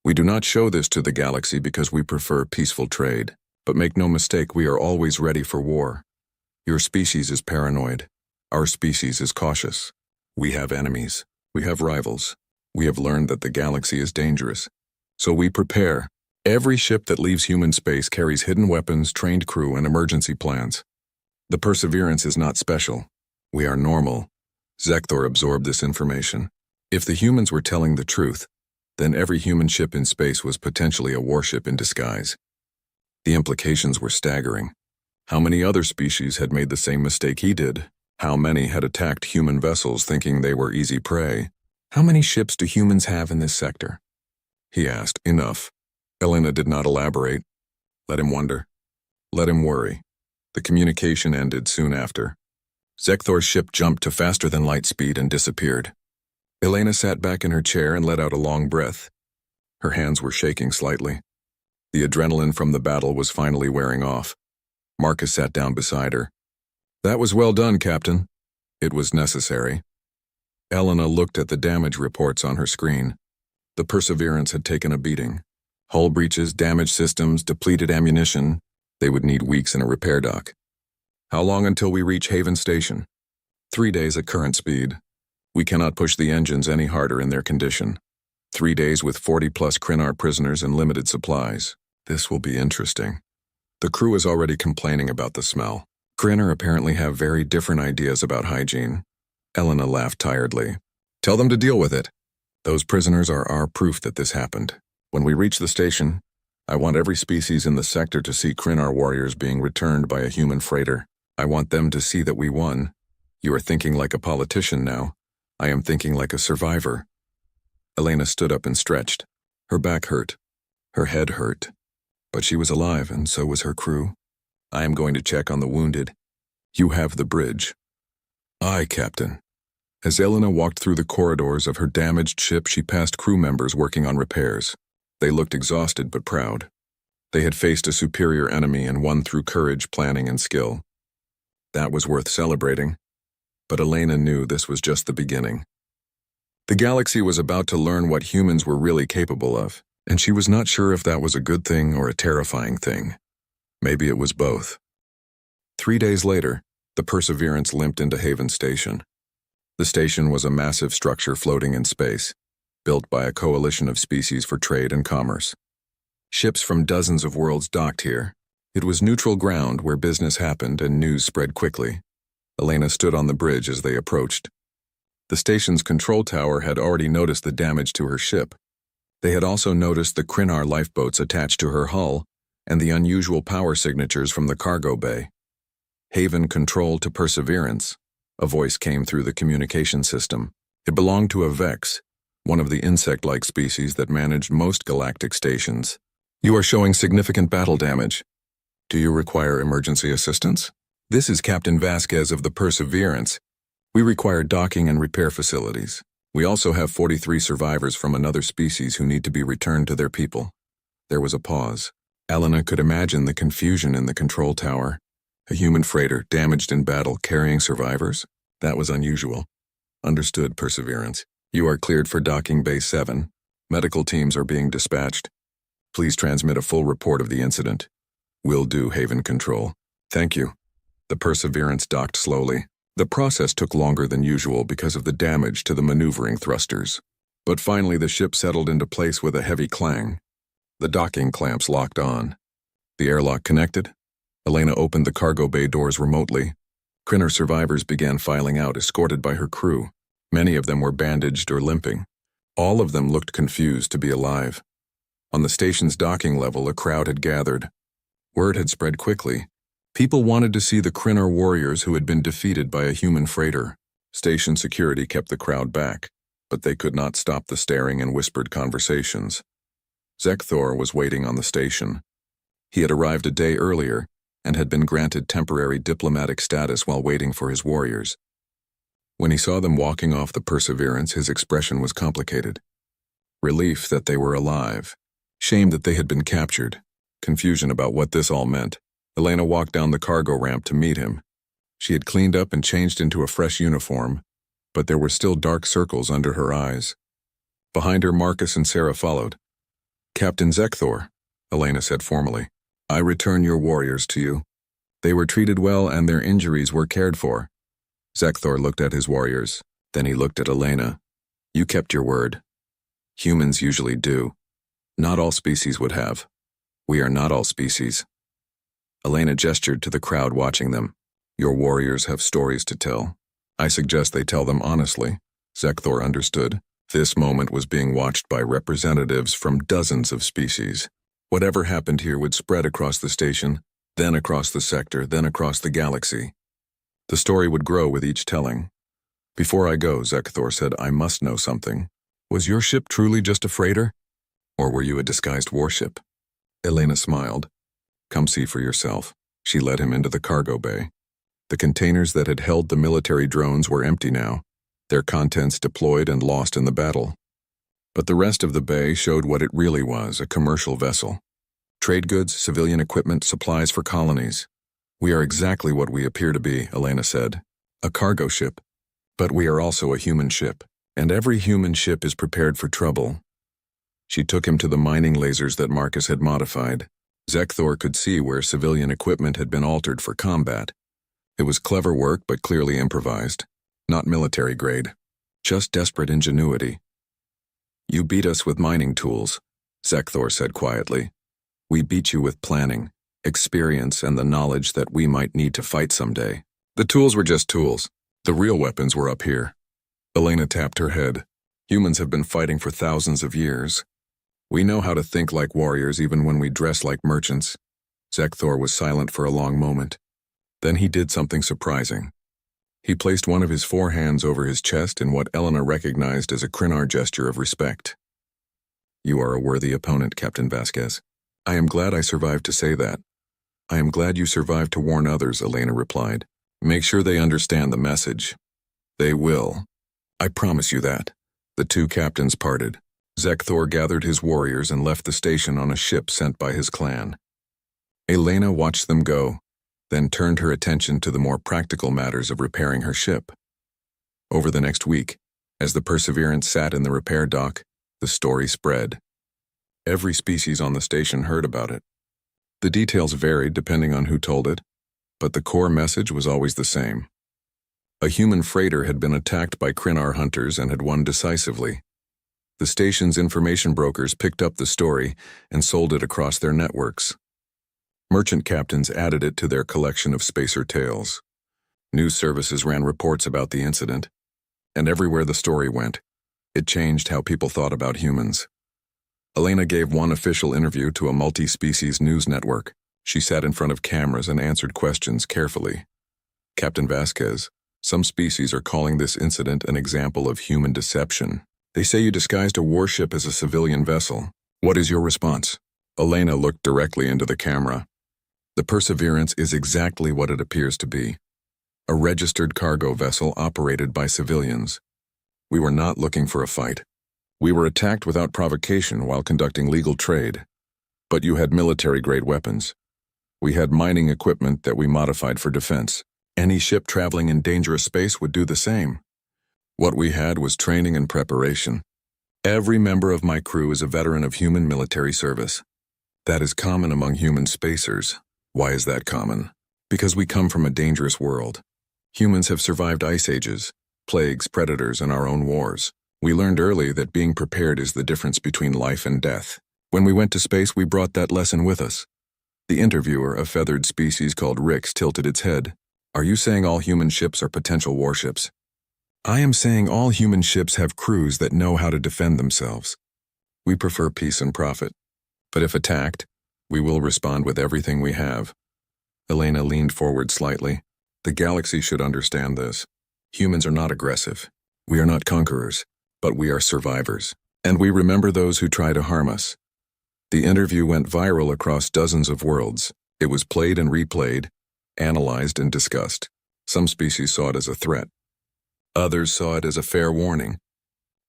We do not show this to the galaxy because we prefer peaceful trade, but make no mistake, we are always ready for war. Your species is paranoid. Our species is cautious. We have enemies. We have rivals. We have learned that the galaxy is dangerous. So we prepare. Every ship that leaves human space carries hidden weapons, trained crew, and emergency plans. The Perseverance is not special. We are normal. Zekthor absorbed this information. If the humans were telling the truth, then every human ship in space was potentially a warship in disguise. The implications were staggering. How many other species had made the same mistake he did? How many had attacked human vessels thinking they were easy prey? How many ships do humans have in this sector? He asked. Enough. Elena did not elaborate. Let him wonder. Let him worry. The communication ended soon after. Zekthor's ship jumped to faster-than-light speed and disappeared. Elena sat back in her chair and let out a long breath. Her hands were shaking slightly. The adrenaline from the battle was finally wearing off. Marcus sat down beside her. That was well done, Captain. It was necessary. Elena looked at the damage reports on her screen. The Perseverance had taken a beating. Hull breaches, damaged systems, depleted ammunition. They would need weeks in a repair dock. How long until we reach Haven Station? 3 days at current speed. We cannot push the engines any harder in their condition. 3 days with 40-plus Crinnar prisoners and limited supplies. This will be interesting. The crew is already complaining about the smell. Crinnar apparently have very different ideas about hygiene. Elena laughed tiredly. Tell them to deal with it. Those prisoners are our proof that this happened. When we reach the station, I want every species in the sector to see Crinnar warriors being returned by a human freighter. I want them to see that we won. You are thinking like a politician now. I am thinking like a survivor. Elena stood up and stretched. Her back hurt. Her head hurt. But she was alive, and so was her crew. I am going to check on the wounded. You have the bridge. Aye, Captain. As Elena walked through the corridors of her damaged ship, she passed crew members working on repairs. They looked exhausted but proud. They had faced a superior enemy and won through courage, planning, and skill. That was worth celebrating. But Elena knew this was just the beginning. The galaxy was about to learn what humans were really capable of, and she was not sure if that was a good thing or a terrifying thing. Maybe it was both. 3 days later, the Perseverance limped into Haven Station. The station was a massive structure floating in space, built by a coalition of species for trade and commerce. Ships from dozens of worlds docked here. It was neutral ground where business happened and news spread quickly. Elena stood on the bridge as they approached. The station's control tower had already noticed the damage to her ship. They had also noticed the Krynar lifeboats attached to her hull and the unusual power signatures from the cargo bay. Haven control to Perseverance. A voice came through the communication system. It belonged to a Vex, one of the insect-like species that managed most galactic stations. You are showing significant battle damage. Do you require emergency assistance? This is Captain Vasquez of the Perseverance. We require docking and repair facilities. We also have 43 survivors from another species who need to be returned to their people. There was a pause. Elena could imagine the confusion in the control tower. A human freighter damaged in battle carrying survivors? That was unusual. Understood, Perseverance. You are cleared for docking Bay 7. Medical teams are being dispatched. Please transmit a full report of the incident. Will do, Haven Control. Thank you. The Perseverance docked slowly. The process took longer than usual because of the damage to the maneuvering thrusters. But finally the ship settled into place with a heavy clang. The docking clamps locked on. The airlock connected. Elena opened the cargo bay doors remotely. Krynar survivors began filing out, escorted by her crew. Many of them were bandaged or limping. All of them looked confused to be alive. On the station's docking level, a crowd had gathered. Word had spread quickly. People wanted to see the Krynar warriors who had been defeated by a human freighter. Station security kept the crowd back, but they could not stop the staring and whispered conversations. Zekthor was waiting on the station. He had arrived a day earlier and had been granted temporary diplomatic status while waiting for his warriors. When he saw them walking off the Perseverance, his expression was complicated. Relief that they were alive. Shame that they had been captured. Confusion about what this all meant. Elena walked down the cargo ramp to meet him. She had cleaned up and changed into a fresh uniform, but there were still dark circles under her eyes. Behind her, Marcus and Sarah followed. Captain Zekthor, Elena said formally, I return your warriors to you. They were treated well and their injuries were cared for. Zekthor looked at his warriors. Then he looked at Elena. You kept your word. Humans usually do. Not all species would have. We are not all species. Elena gestured to the crowd watching them. Your warriors have stories to tell. I suggest they tell them honestly. Zekthor understood. This moment was being watched by representatives from dozens of species. Whatever happened here would spread across the station, then across the sector, then across the galaxy. The story would grow with each telling. Before I go, Zekthor said, I must know something. Was your ship truly just a freighter? Or were you a disguised warship? Elena smiled. Come see for yourself. She led him into the cargo bay. The containers that had held the military drones were empty now, their contents deployed and lost in the battle. But the rest of the bay showed what it really was, a commercial vessel. Trade goods, civilian equipment, supplies for colonies. We are exactly what we appear to be, Elena said. A cargo ship. But we are also a human ship, and every human ship is prepared for trouble. She took him to the mining lasers that Marcus had modified. Zekthor could see where civilian equipment had been altered for combat. It was clever work, but clearly improvised. Not military grade. Just desperate ingenuity. You beat us with mining tools, Zekthor said quietly. We beat you with planning, experience, and the knowledge that we might need to fight someday. The tools were just tools. The real weapons were up here. Elena tapped her head. Humans have been fighting for thousands of years. We know how to think like warriors even when we dress like merchants. Zekthor was silent for a long moment. Then he did something surprising. He placed one of his forehands over his chest in what Elena recognized as a Krynar gesture of respect. You are a worthy opponent, Captain Vasquez. I am glad I survived to say that. I am glad you survived to warn others, Elena replied. Make sure they understand the message. They will. I promise you that. The two captains parted. Zekthor gathered his warriors and left the station on a ship sent by his clan. Elena watched them go, then turned her attention to the more practical matters of repairing her ship. Over the next week, as the Perseverance sat in the repair dock, the story spread. Every species on the station heard about it. The details varied depending on who told it, but the core message was always the same. A human freighter had been attacked by Krynar hunters and had won decisively. The station's information brokers picked up the story and sold it across their networks. Merchant captains added it to their collection of spacer tales. News services ran reports about the incident, and everywhere the story went, it changed how people thought about humans. Elena gave one official interview to a multi-species news network. She sat in front of cameras and answered questions carefully. Captain Vasquez, some species are calling this incident an example of human deception. They say you disguised a warship as a civilian vessel. What is your response? Elena looked directly into the camera. The Perseverance is exactly what it appears to be. A registered cargo vessel operated by civilians. We were not looking for a fight. We were attacked without provocation while conducting legal trade. But you had military-grade weapons. We had mining equipment that we modified for defense. Any ship traveling in dangerous space would do the same. What we had was training and preparation. Every member of my crew is a veteran of human military service. That is common among human spacers. Why is that common? Because we come from a dangerous world. Humans have survived ice ages, plagues, predators, and our own wars. We learned early that being prepared is the difference between life and death. When we went to space, we brought that lesson with us. The interviewer, a feathered species called Rix, tilted its head. Are you saying all human ships are potential warships? I am saying all human ships have crews that know how to defend themselves. We prefer peace and profit. But if attacked, we will respond with everything we have. Elena leaned forward slightly. The galaxy should understand this. Humans are not aggressive. We are not conquerors, but we are survivors. And we remember those who try to harm us. The interview went viral across dozens of worlds. It was played and replayed, analyzed and discussed. Some species saw it as a threat. Others saw it as a fair warning.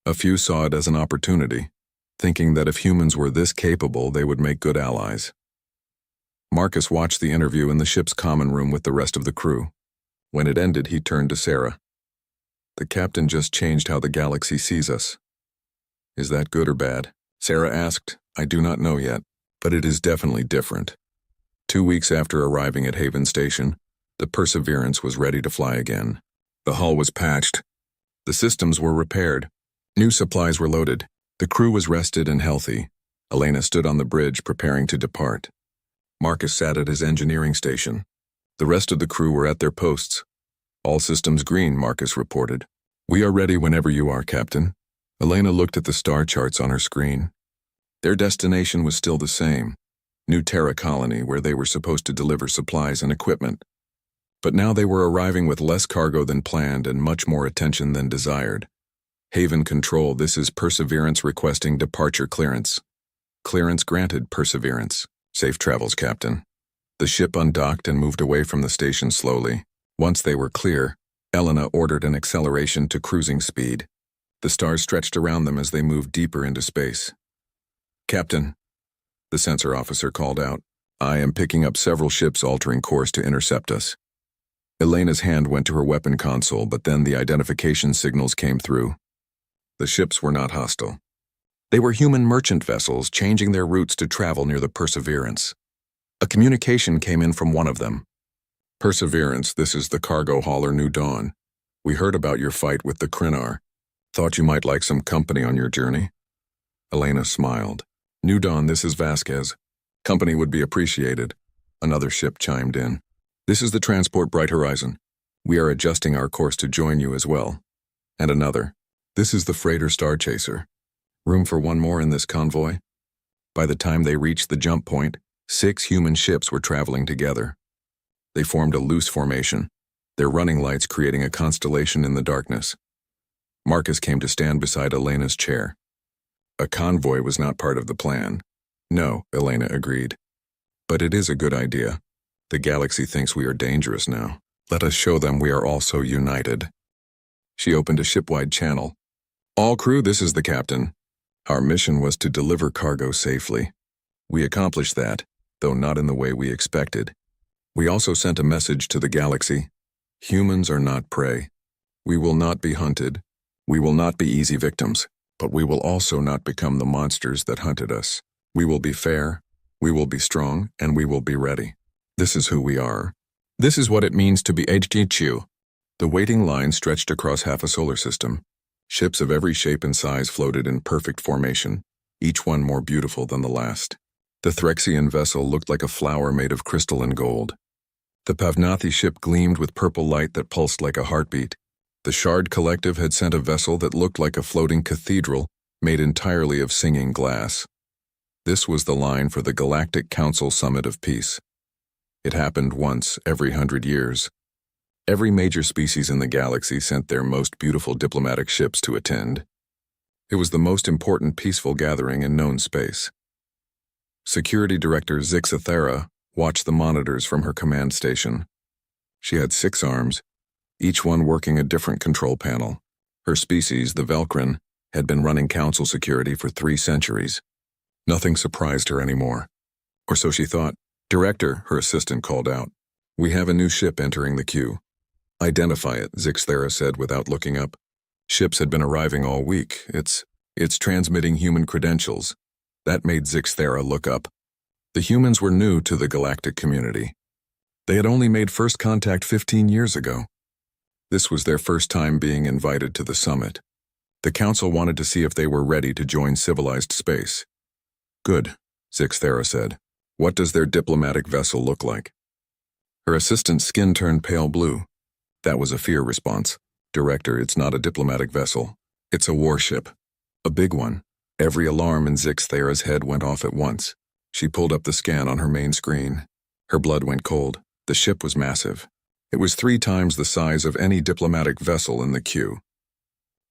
A few saw it as an opportunity, thinking that if humans were this capable, they would make good allies. Marcus watched the interview in the ship's common room with the rest of the crew. When it ended, he turned to Sarah. The captain just changed how the galaxy sees us. Is that good or bad? Sarah asked. I do not know yet, but it is definitely different. 2 weeks after arriving at Haven Station, the Perseverance was ready to fly again. The hull was patched. The systems were repaired. New supplies were loaded. The crew was rested and healthy. Elena stood on the bridge preparing to depart. Marcus sat at his engineering station. The rest of the crew were at their posts. All systems green, Marcus reported. We are ready whenever you are, Captain. Elena looked at the star charts on her screen. Their destination was still the same, New Terra Colony, where they were supposed to deliver supplies and equipment. But now they were arriving with less cargo than planned and much more attention than desired. Haven Control, this is Perseverance requesting departure clearance. Clearance granted, Perseverance. Safe travels, Captain. The ship undocked and moved away from the station slowly. Once they were clear, Elena ordered an acceleration to cruising speed. The stars stretched around them as they moved deeper into space. Captain, the sensor officer called out, I am picking up several ships altering course to intercept us. Elena's hand went to her weapon console, but then the identification signals came through. The ships were not hostile. They were human merchant vessels changing their routes to travel near the Perseverance. A communication came in from one of them. Perseverance, this is the cargo hauler New Dawn. We heard about your fight with the Krynar. Thought you might like some company on your journey. Elena smiled. New Dawn, this is Vasquez. Company would be appreciated. Another ship chimed in. This is the transport Bright Horizon. We are adjusting our course to join you as well. And another. This is the freighter Star Chaser. Room for one more in this convoy? By the time they reached the jump point, 6 human ships were traveling together. They formed a loose formation, their running lights creating a constellation in the darkness. Marcus came to stand beside Elena's chair. A convoy was not part of the plan. No, Elena agreed. But it is a good idea. The galaxy thinks we are dangerous now. Let us show them we are also united. She opened a ship-wide channel. "All crew, this is the captain. Our mission was to deliver cargo safely. We accomplished that, though not in the way we expected. We also sent a message to the galaxy. Humans are not prey. We will not be hunted. We will not be easy victims, but we will also not become the monsters that hunted us. We will be fair, we will be strong, and we will be ready. This is who we are. This is what it means to be HHU." The waiting line stretched across half a solar system. Ships of every shape and size floated in perfect formation, each one more beautiful than the last. The Threxian vessel looked like a flower made of crystal and gold. The Pavnathi ship gleamed with purple light that pulsed like a heartbeat. The Shard Collective had sent a vessel that looked like a floating cathedral made entirely of singing glass. This was the line for the Galactic Council Summit of Peace. It happened once every 100 years. Every major species in the galaxy sent their most beautiful diplomatic ships to attend. It was the most important peaceful gathering in known space. Security Director Zixathera watched the monitors from her command station. She had 6 arms, each one working a different control panel. Her species, the Velcrin, had been running council security for 3 centuries. Nothing surprised her anymore. Or so she thought. "Director," her assistant called out. "We have a new ship entering the queue." "Identify it," Zixathera said without looking up. Ships had been arriving all week. It's transmitting human credentials. That made Zixathera look up. The humans were new to the galactic community. They had only made first contact 15 years ago. This was their first time being invited to the summit. The council wanted to see if they were ready to join civilized space. "Good," Zixathera said. "What does their diplomatic vessel look like?" Her assistant's skin turned pale blue. That was a fear response. "Director, it's not a diplomatic vessel. It's a warship. A big one." Every alarm in Zixathera's head went off at once. She pulled up the scan on her main screen. Her blood went cold. The ship was massive. It was 3 times the size of any diplomatic vessel in the queue.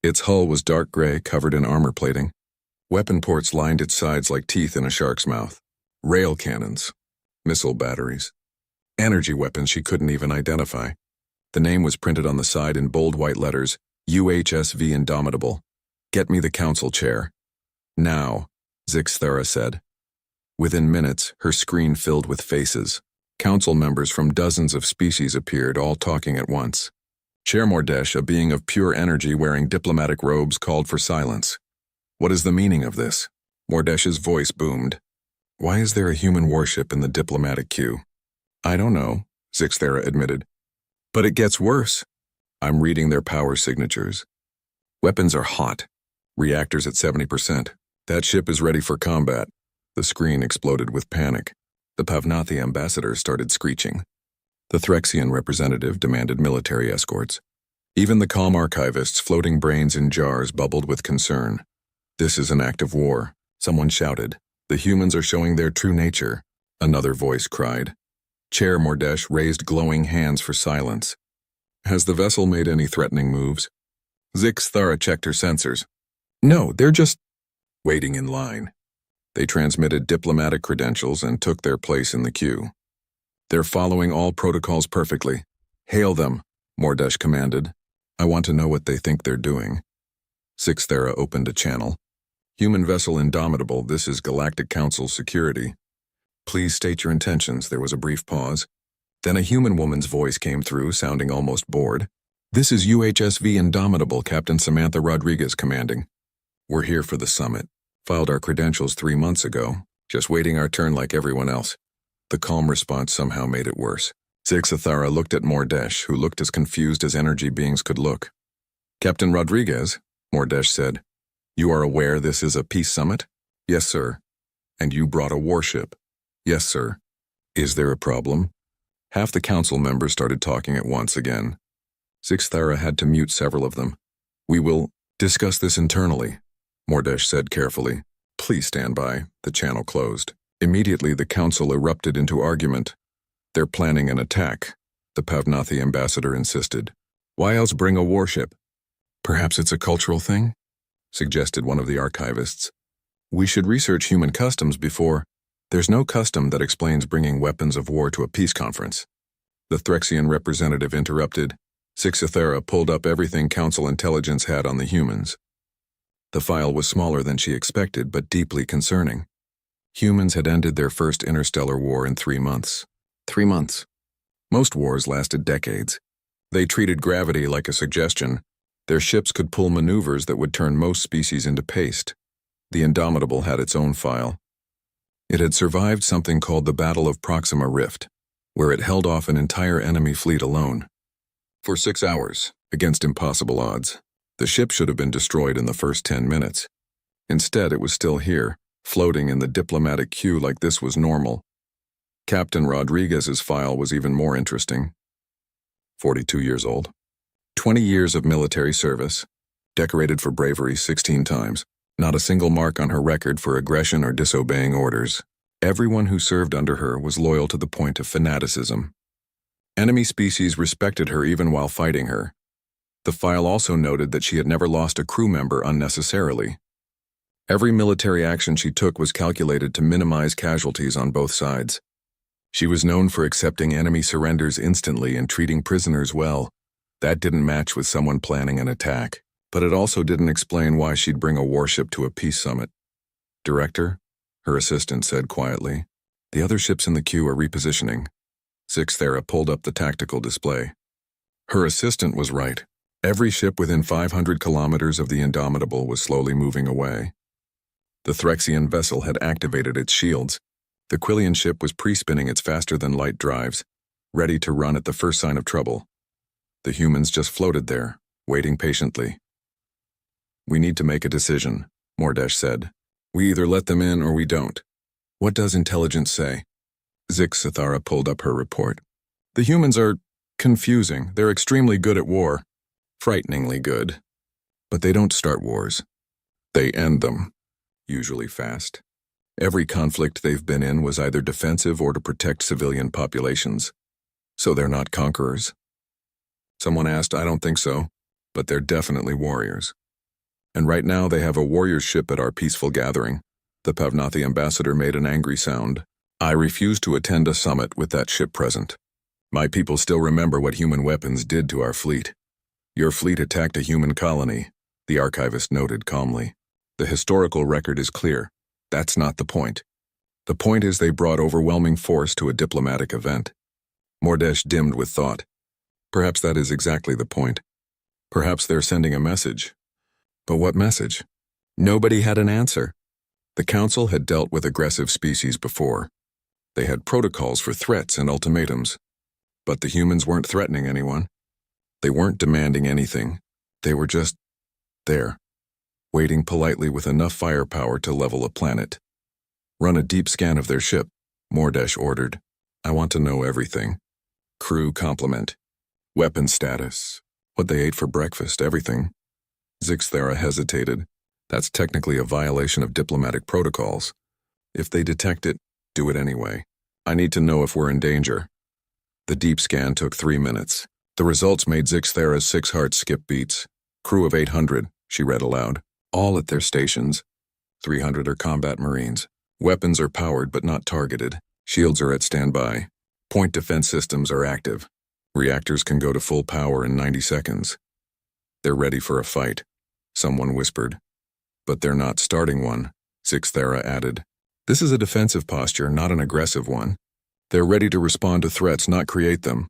Its hull was dark gray, covered in armor plating. Weapon ports lined its sides like teeth in a shark's mouth. Rail cannons. Missile batteries. Energy weapons she couldn't even identify. The name was printed on the side in bold white letters, UHSV Indomitable. "Get me the council chair." "Now," Zixathera said. Within minutes, her screen filled with faces. Council members from dozens of species appeared, all talking at once. Chair Mordesh, a being of pure energy wearing diplomatic robes, called for silence. "What is the meaning of this?" Mordesh's voice boomed. "Why is there a human warship in the diplomatic queue?" "I don't know," Zixathera admitted. "But it gets worse." "I'm reading their power signatures. Weapons are hot. Reactors at 70%. That ship is ready for combat." The screen exploded with panic. The Pavnathi ambassador started screeching. The Threxian representative demanded military escorts. Even the calm archivist's floating brains in jars bubbled with concern. "This is an act of war," someone shouted. "The humans are showing their true nature," another voice cried. Chair Mordesh raised glowing hands for silence. "Has the vessel made any threatening moves?" Zixathera checked her sensors. "No, they're just waiting in line." They transmitted diplomatic credentials and took their place in the queue. "They're following all protocols perfectly. Hail them," Mordesh commanded. "I want to know what they think they're doing." Zixathera opened a channel. "Human vessel Indomitable, this is Galactic Council Security. Please state your intentions." There was a brief pause. Then a human woman's voice came through, sounding almost bored. "This is UHSV Indomitable, Captain Samantha Rodriguez commanding. We're here for the summit. Filed our credentials 3 months ago, just waiting our turn like everyone else." The calm response somehow made it worse. Zixathera looked at Mordesh, who looked as confused as energy beings could look. "Captain Rodriguez," Mordesh said, "you are aware this is a peace summit?" "Yes, sir." "And you brought a warship?" "Yes, sir." "Is there a problem?" Half the council members started talking at once again. Zixathera had to mute several of them. "We will discuss this internally," Mordesh said carefully. "Please stand by." The channel closed. Immediately, the council erupted into argument. "They're planning an attack," the Pavnathi ambassador insisted. "Why else bring a warship?" "Perhaps it's a cultural thing?" suggested one of the archivists. "We should research human customs before—" "There's no custom that explains bringing weapons of war to a peace conference," the Threxian representative interrupted. Sixathera pulled up everything Council intelligence had on the humans. The file was smaller than she expected, but deeply concerning. Humans had ended their first interstellar war in 3 months. 3 months. Most wars lasted decades. They treated gravity like a suggestion. Their ships could pull maneuvers that would turn most species into paste. The Indomitable had its own file. It had survived something called the Battle of Proxima Rift, where it held off an entire enemy fleet alone. For 6 hours, against impossible odds. The ship should have been destroyed in the first 10 minutes. Instead, it was still here, floating in the diplomatic queue like this was normal. Captain Rodriguez's file was even more interesting. 42 years old. 20 years of military service. Decorated for bravery 16 times. Not a single mark on her record for aggression or disobeying orders. Everyone who served under her was loyal to the point of fanaticism. Enemy species respected her even while fighting her. The file also noted that she had never lost a crew member unnecessarily. Every military action she took was calculated to minimize casualties on both sides. She was known for accepting enemy surrenders instantly and treating prisoners well. That didn't match with someone planning an attack, but it also didn't explain why she'd bring a warship to a peace summit. Director, her assistant said quietly, the other ships in the queue are repositioning. Sixathera pulled up the tactical display. Her assistant was right. Every ship within 500 kilometers of the Indomitable was slowly moving away. The Threxian vessel had activated its shields. The Quillian ship was pre-spinning its faster-than-light drives, ready to run at the first sign of trouble. The humans just floated there, waiting patiently. We need to make a decision, Mordesh said. We either let them in or we don't. What does intelligence say? Sixathera pulled up her report. The humans are confusing. They're extremely good at war. Frighteningly good. But they don't start wars. They end them. Usually fast. Every conflict they've been in was either defensive or to protect civilian populations. So they're not conquerors. Someone asked, I don't think so, but they're definitely warriors. And right now they have a warrior ship at our peaceful gathering. The Pavnathi ambassador made an angry sound. I refuse to attend a summit with that ship present. My people still remember what human weapons did to our fleet. Your fleet attacked a human colony, the archivist noted calmly. The historical record is clear. That's not the point. The point is they brought overwhelming force to a diplomatic event. Mordesh dimmed with thought. Perhaps that is exactly the point. Perhaps they're sending a message. But what message? Nobody had an answer. The Council had dealt with aggressive species before. They had protocols for threats and ultimatums. But the humans weren't threatening anyone. They weren't demanding anything. They were just there, waiting politely with enough firepower to level a planet. Run a deep scan of their ship, Mordesh ordered. I want to know everything. Crew complement. Weapon status. What they ate for breakfast, everything. Sixathera hesitated. That's technically a violation of diplomatic protocols. If they detect it, do it anyway. I need to know if we're in danger. The deep scan took 3 minutes. The results made Sixathera's 6 hearts skip beats. Crew of 800, she read aloud. All at their stations. 300 are combat marines. Weapons are powered but not targeted. Shields are at standby. Point defense systems are active. Reactors can go to full power in 90 seconds. They're ready for a fight, someone whispered. But they're not starting one, Sixathera added. This is a defensive posture, not an aggressive one. They're ready to respond to threats, not create them.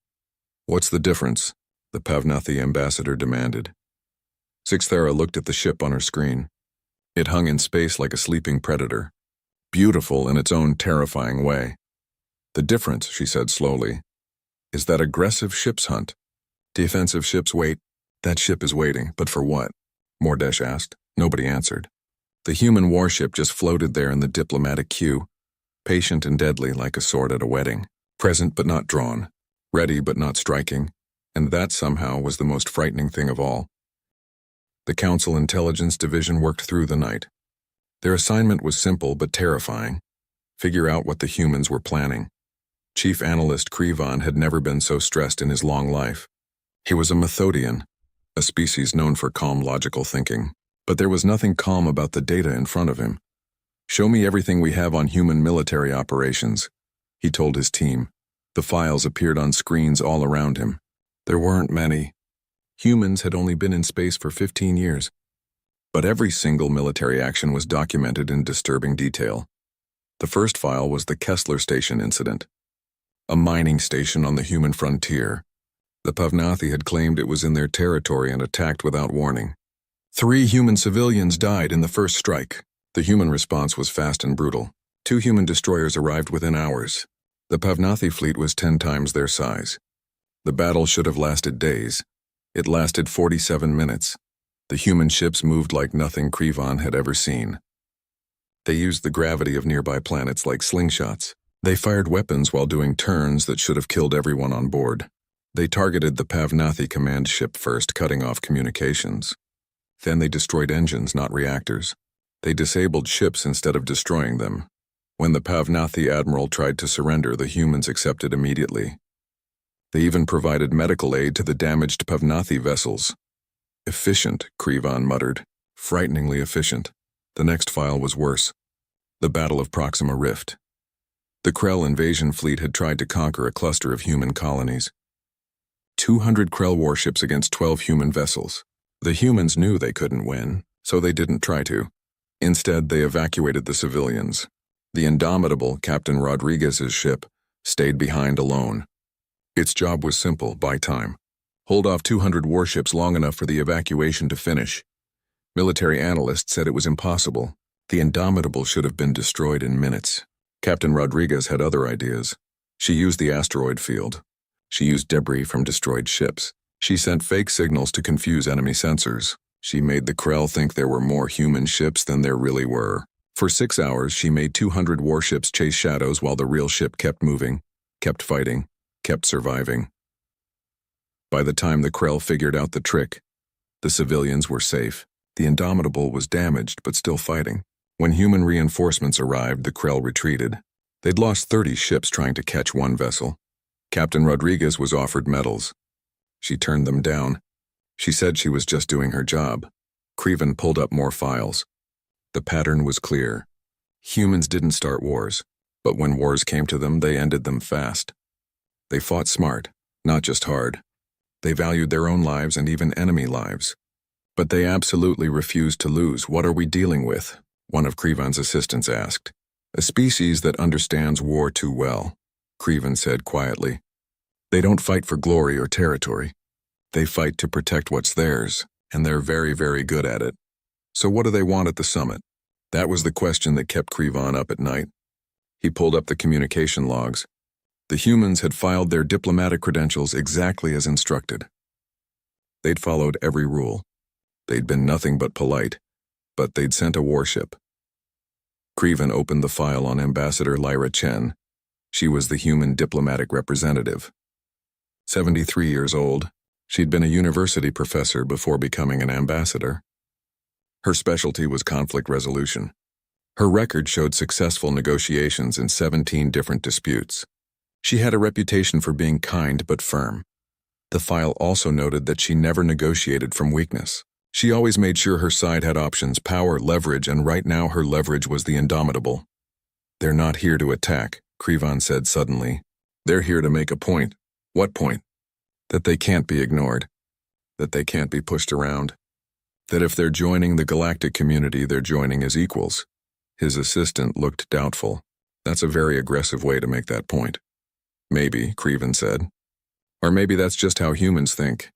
What's the difference? The Pavnathi ambassador demanded. Sixathera looked at the ship on her screen. It hung in space like a sleeping predator. Beautiful in its own terrifying way. The difference, she said slowly, is that aggressive ships hunt. Defensive ships wait. That ship is waiting, but for what? Mordesh asked. Nobody answered. The human warship just floated there in the diplomatic queue, patient and deadly like a sword at a wedding, present but not drawn, ready but not striking, and that somehow was the most frightening thing of all. The Council Intelligence Division worked through the night. Their assignment was simple but terrifying. Figure out what the humans were planning. Chief Analyst Krevan had never been so stressed in his long life. He was a Methodian, a species known for calm logical thinking. But there was nothing calm about the data in front of him. Show me everything we have on human military operations, he told his team. The files appeared on screens all around him. There weren't many. Humans had only been in space for 15 years. But every single military action was documented in disturbing detail. The first file was the Kessler Station incident, a mining station on the human frontier. The Pavnathi had claimed it was in their territory and attacked without warning. 3 human civilians died in the first strike. The human response was fast and brutal. 2 human destroyers arrived within hours. The Pavnathi fleet was 10 times their size. The battle should have lasted days. It lasted 47 minutes. The human ships moved like nothing Krivan had ever seen. They used the gravity of nearby planets like slingshots. They fired weapons while doing turns that should have killed everyone on board. They targeted the Pavnathi command ship first, cutting off communications. Then they destroyed engines, not reactors. They disabled ships instead of destroying them. When the Pavnathi admiral tried to surrender, the humans accepted immediately. They even provided medical aid to the damaged Pavnathi vessels. Efficient, Krivan muttered. Frighteningly efficient. The next file was worse. The Battle of Proxima Rift. The Krell invasion fleet had tried to conquer a cluster of human colonies. 200 Krell warships against 12 human vessels. The humans knew they couldn't win, so they didn't try to. Instead, they evacuated the civilians. The indomitable Captain Rodriguez's ship stayed behind alone. Its job was simple: buy time. Hold off 200 warships long enough for the evacuation to finish. Military analysts said it was impossible. The Indomitable should have been destroyed in minutes. Captain Rodriguez had other ideas. She used the asteroid field. She used debris from destroyed ships. She sent fake signals to confuse enemy sensors. She made the Krell think there were more human ships than there really were. For 6 hours, she made 200 warships chase shadows while the real ship kept moving, kept fighting, kept surviving. By the time the Krell figured out the trick, the civilians were safe. The Indomitable was damaged but still fighting. When human reinforcements arrived, the Krell retreated. They'd lost 30 ships trying to catch one vessel. Captain Rodriguez was offered medals. She turned them down. She said she was just doing her job. Krivan pulled up more files. The pattern was clear. Humans didn't start wars, but when wars came to them, they ended them fast. They fought smart, not just hard. They valued their own lives and even enemy lives. But they absolutely refused to lose. What are we dealing with? One of Krivan's assistants asked. A species that understands war too well, Krivan said quietly. They don't fight for glory or territory. They fight to protect what's theirs, and they're very, very good at it. So what do they want at the summit? That was the question that kept Krivan up at night. He pulled up the communication logs. The humans had filed their diplomatic credentials exactly as instructed. They'd followed every rule. They'd been nothing but polite, but they'd sent a warship. Krivan opened the file on Ambassador Lyra Chen. She was the human diplomatic representative. 73 years old, she'd been a university professor before becoming an ambassador. Her specialty was conflict resolution. Her record showed successful negotiations in 17 different disputes. She had a reputation for being kind but firm. The file also noted that she never negotiated from weakness. She always made sure her side had options, power, leverage, and right now her leverage was the Indomitable. They're not here to attack, Krivan said suddenly. They're here to make a point. What point? That they can't be ignored. That they can't be pushed around. That if they're joining the galactic community, they're joining as equals. His assistant looked doubtful. That's a very aggressive way to make that point. Maybe, Krivan said. Or maybe that's just how humans think.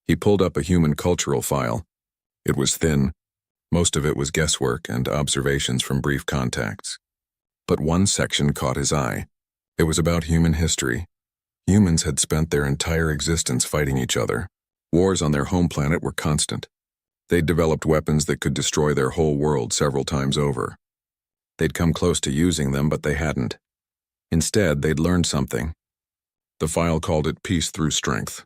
He pulled up a human cultural file. It was thin. Most of it was guesswork and observations from brief contacts. But one section caught his eye. It was about human history. Humans had spent their entire existence fighting each other. Wars on their home planet were constant. They'd developed weapons that could destroy their whole world several times over. They'd come close to using them, but they hadn't. Instead, they'd learned something. The file called it peace through strength.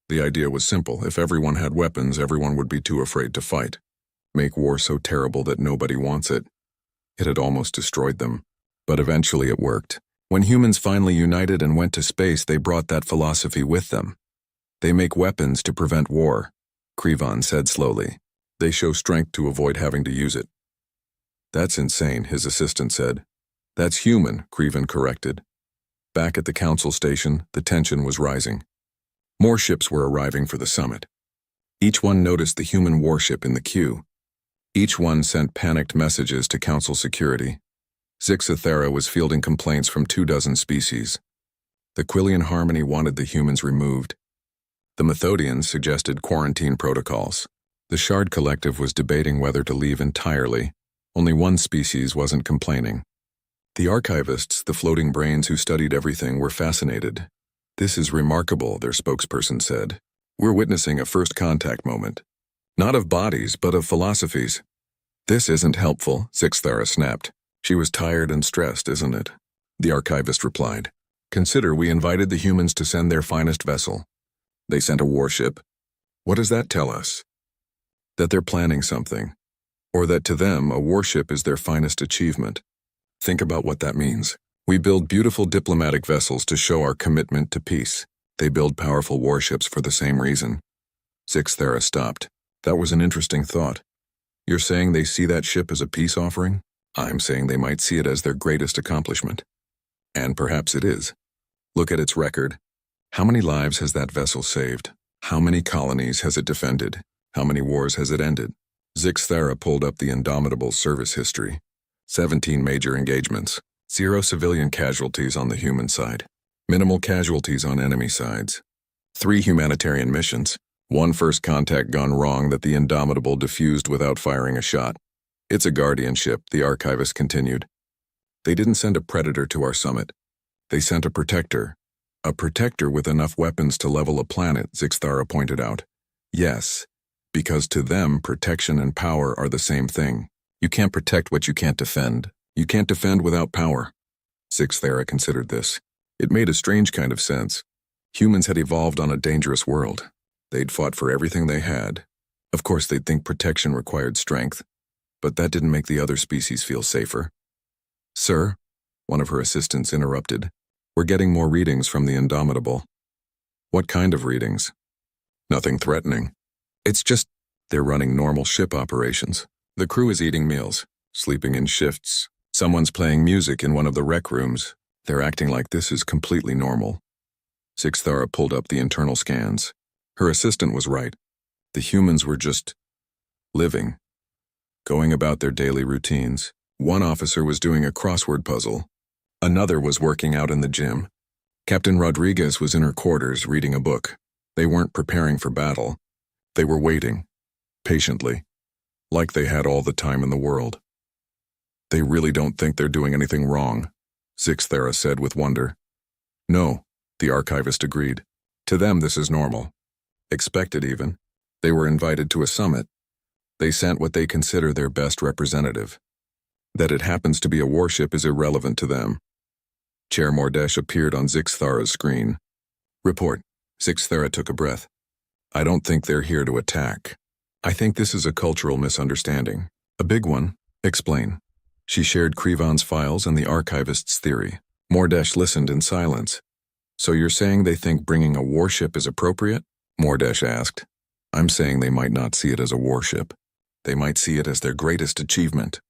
The idea was simple. If everyone had weapons, everyone would be too afraid to fight. Make war so terrible that nobody wants it. It had almost destroyed them. But eventually it worked. When humans finally united and went to space, they brought that philosophy with them. They make weapons to prevent war, Krivan said slowly. They show strength to avoid having to use it. That's insane, his assistant said. That's human, Krivan corrected. Back at the council station, the tension was rising. More ships were arriving for the summit. Each one noticed the human warship in the queue. Each one sent panicked messages to Council security. Zixathera was fielding complaints from 24 species. The Quillian Harmony wanted the humans removed. The Methodians suggested quarantine protocols. The Shard Collective was debating whether to leave entirely. Only one species wasn't complaining. The archivists, the floating brains who studied everything, were fascinated. "This is remarkable," their spokesperson said. "We're witnessing a first contact moment. Not of bodies, but of philosophies." "This isn't helpful," Zixathera snapped. "She was tired and stressed, isn't it?" The archivist replied. "Consider we invited the humans to send their finest vessel. They sent a warship. What does that tell us? That they're planning something. Or that to them, a warship is their finest achievement. Think about what that means. We build beautiful diplomatic vessels to show our commitment to peace. They build powerful warships for the same reason." Zixathera stopped. "That was an interesting thought. You're saying they see that ship as a peace offering? I'm saying they might see it as their greatest accomplishment. And perhaps it is. Look at its record. How many lives has that vessel saved? How many colonies has it defended? How many wars has it ended?" Zixathera pulled up the Indomitable service history. 17 major engagements. 0 civilian casualties on the human side. Minimal casualties on enemy sides. 3 humanitarian missions. 1 first contact gone wrong that the Indomitable diffused without firing a shot. "It's a guardianship," the archivist continued. "They didn't send a predator to our summit. They sent a protector. A protector with enough weapons to level a planet," Zixathera pointed out. "Yes, because to them, protection and power are the same thing. You can't protect what you can't defend. You can't defend without power." Zixathera considered this. It made a strange kind of sense. Humans had evolved on a dangerous world. They'd fought for everything they had. Of course, they'd think protection required strength, but that didn't make the other species feel safer. "Sir," one of her assistants interrupted, "we're getting more readings from the Indomitable." "What kind of readings?" "Nothing threatening. It's just they're running normal ship operations. The crew is eating meals, sleeping in shifts. Someone's playing music in one of the rec rooms. They're acting like this is completely normal." Zixathera pulled up the internal scans. Her assistant was right. The humans were just living, going about their daily routines. One officer was doing a crossword puzzle. Another was working out in the gym. Captain Rodriguez was in her quarters reading a book. They weren't preparing for battle. They were waiting, patiently, like they had all the time in the world. "They really don't think they're doing anything wrong," Zixathera said with wonder. "No," the archivist agreed. "To them this is normal. Expected even. They were invited to a summit. They sent what they consider their best representative. That it happens to be a warship is irrelevant to them." Chair Mordesh appeared on Zixathera's screen. "Report." Zixathera took a breath. "I don't think they're here to attack. I think this is a cultural misunderstanding. A big one." "Explain." She shared Krivon's files and the archivist's theory. Mordesh listened in silence. "So you're saying they think bringing a warship is appropriate?" Mordesh asked. "I'm saying they might not see it as a warship. They might see it as their greatest achievement.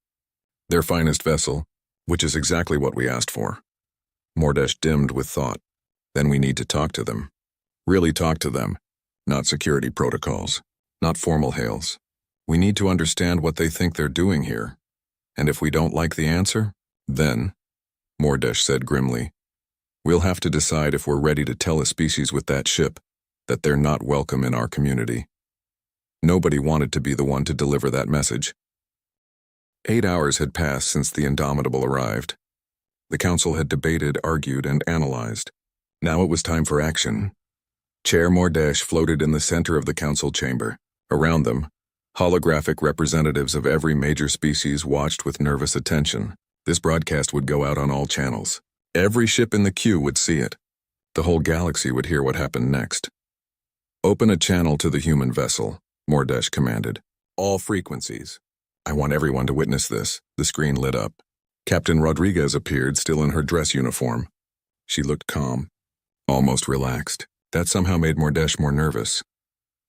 Their finest vessel, which is exactly what we asked for." Mordesh dimmed with thought. "Then we need to talk to them. Really talk to them. Not security protocols. Not formal hails. We need to understand what they think they're doing here. And if we don't like the answer, then," Mordesh said grimly, "we'll have to decide if we're ready to tell a species with that ship that they're not welcome in our community." Nobody wanted to be the one to deliver that message. 8 hours had passed since the Indomitable arrived. The council had debated, argued, and analyzed. Now it was time for action. Chair Mordesh floated in the center of the council chamber. Around them, holographic representatives of every major species watched with nervous attention. This broadcast would go out on all channels. Every ship in the queue would see it. The whole galaxy would hear what happened next. "Open a channel to the human vessel," Mordesh commanded. "All frequencies. I want everyone to witness this." The screen lit up. Captain Rodriguez appeared, still in her dress uniform. She looked calm, almost relaxed. That somehow made Mordesh more nervous.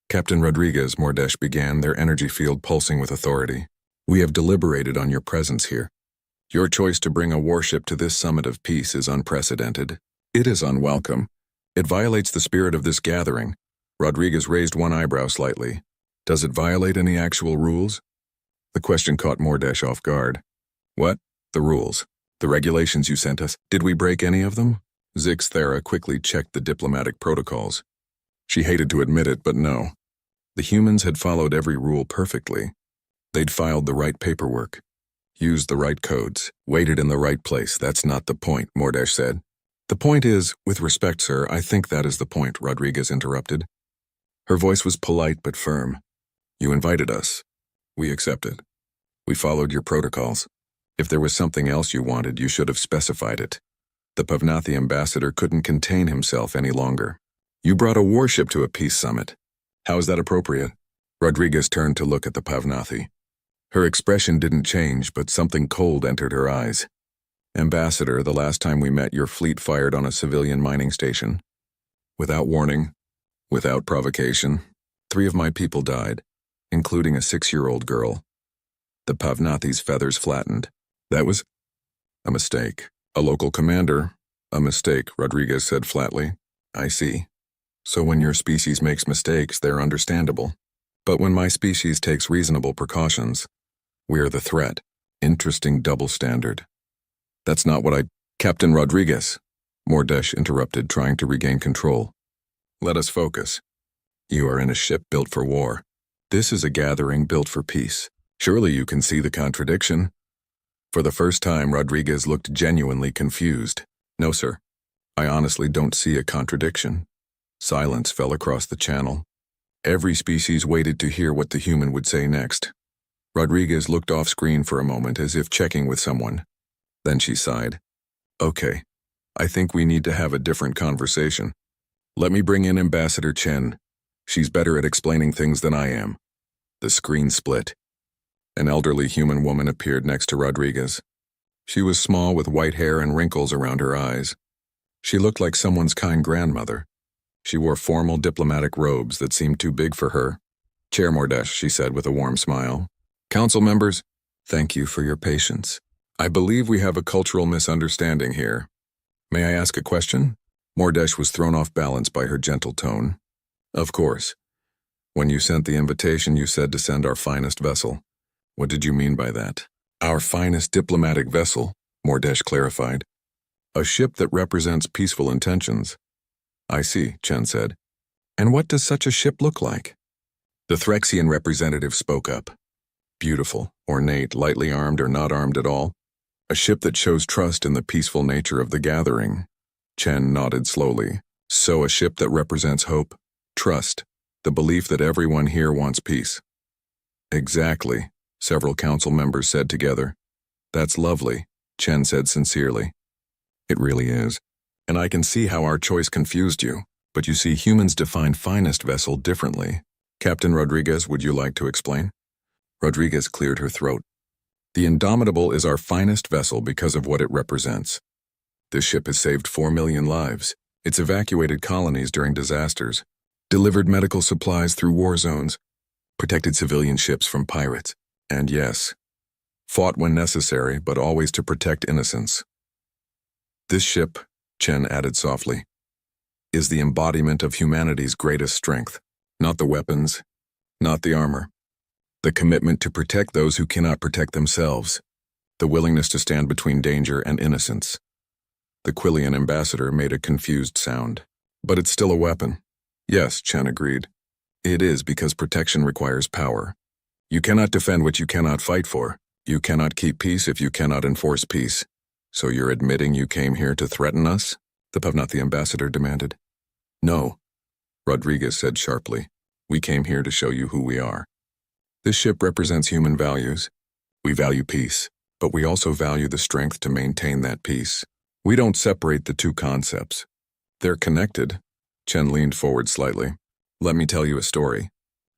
"Captain Rodriguez," Mordesh began, their energy field pulsing with authority. "We have deliberated on your presence here. Your choice to bring a warship to this summit of peace is unprecedented. It is unwelcome. It violates the spirit of this gathering." Rodriguez raised one eyebrow slightly. Does it violate any actual rules? The question caught Mordesh off guard. What? The rules. The regulations you sent us. Did we break any of them? Zixthera quickly checked the diplomatic protocols. She hated to admit it, but no. The humans had followed every rule perfectly. They'd filed the right paperwork, used the right codes, waited in the right place. That's not the point, Mordesh said. The point is, with respect, sir, I think that is the point, Rodriguez interrupted. Her voice was polite but firm. You invited us. We accepted. We followed your protocols. If there was something else you wanted, you should have specified it. The Pavnathi ambassador couldn't contain himself any longer. You brought a warship to a peace summit. How is that appropriate? Rodriguez turned to look at the Pavnathi. Her expression didn't change, but something cold entered her eyes. Ambassador, the last time we met, your fleet fired on a civilian mining station. Without warning, without provocation, 3 of my people died, including a 6-year-old girl. The Pavnathi's feathers flattened. That was a mistake. A local commander. A mistake, Rodriguez said flatly. I see. So when your species makes mistakes, they're understandable. But when my species takes reasonable precautions, we're the threat. Interesting double standard. That's not what Captain Rodriguez, Mordesh interrupted, trying to regain control. Let us focus. You are in a ship built for war. This is a gathering built for peace. Surely you can see the contradiction. For the first time, Rodriguez looked genuinely confused. No, sir. I honestly don't see a contradiction. Silence fell across the channel. Every species waited to hear what the human would say next. Rodriguez looked off-screen for a moment as if checking with someone. Then she sighed. Okay, I think we need to have a different conversation. Let me bring in Ambassador Chen. She's better at explaining things than I am. The screen split. An elderly human woman appeared next to Rodriguez. She was small with white hair and wrinkles around her eyes. She looked like someone's kind grandmother. She wore formal diplomatic robes that seemed too big for her. Chair Mordesh, she said with a warm smile. Council members, thank you for your patience. I believe we have a cultural misunderstanding here. May I ask a question? Mordesh was thrown off balance by her gentle tone. Of course. When you sent the invitation, you said to send our finest vessel. What did you mean by that? Our finest diplomatic vessel, Mordesh clarified. A ship that represents peaceful intentions. I see, Chen said. And what does such a ship look like? The Threxian representative spoke up. Beautiful, ornate, lightly armed or not armed at all. A ship that shows trust in the peaceful nature of the gathering. Chen nodded slowly. So a ship that represents hope, trust, the belief that everyone here wants peace. Exactly, several council members said together. That's lovely, Chen said sincerely. It really is. And I can see how our choice confused you, but you see humans define finest vessel differently. Captain Rodriguez, would you like to explain? Rodriguez cleared her throat. The Indomitable is our finest vessel because of what it represents. This ship has saved 4 million lives. It's evacuated colonies during disasters, delivered medical supplies through war zones, protected civilian ships from pirates, and yes, fought when necessary, but always to protect innocence. This ship, Chen added softly, is the embodiment of humanity's greatest strength, not the weapons, not the armor. The commitment to protect those who cannot protect themselves, the willingness to stand between danger and innocence. The Quillian ambassador made a confused sound. But it's still a weapon. Yes, Chen agreed. It is because protection requires power. You cannot defend what you cannot fight for. You cannot keep peace if you cannot enforce peace. So you're admitting you came here to threaten us? The Pavnathi ambassador demanded. No, Rodriguez said sharply. We came here to show you who we are. This ship represents human values. We value peace, but we also value the strength to maintain that peace. We don't separate the two concepts. They're connected. Chen leaned forward slightly. Let me tell you a story.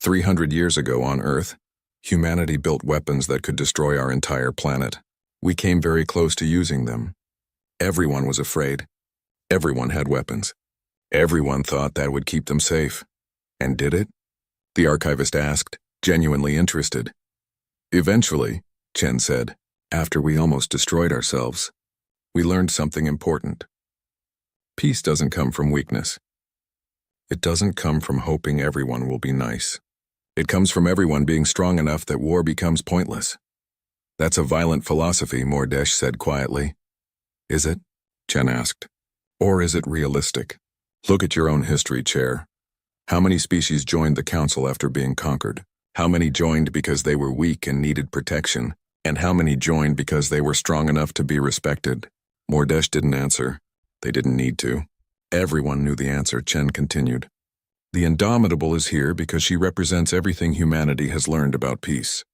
300 years ago on Earth, humanity built weapons that could destroy our entire planet. We came very close to using them. Everyone was afraid. Everyone had weapons. Everyone thought that would keep them safe. And did it? The archivist asked, genuinely interested. Eventually, Chen said, after we almost destroyed ourselves, we learned something important. Peace doesn't come from weakness. It doesn't come from hoping everyone will be nice. It comes from everyone being strong enough that war becomes pointless. That's a violent philosophy, Mordesh said quietly. Is it? Chen asked. Or is it realistic? Look at your own history, Chair. How many species joined the Council after being conquered? How many joined because they were weak and needed protection? And how many joined because they were strong enough to be respected? Mordesh didn't answer. They didn't need to. Everyone knew the answer, Chen continued. The Indomitable is here because she represents everything humanity has learned about peace.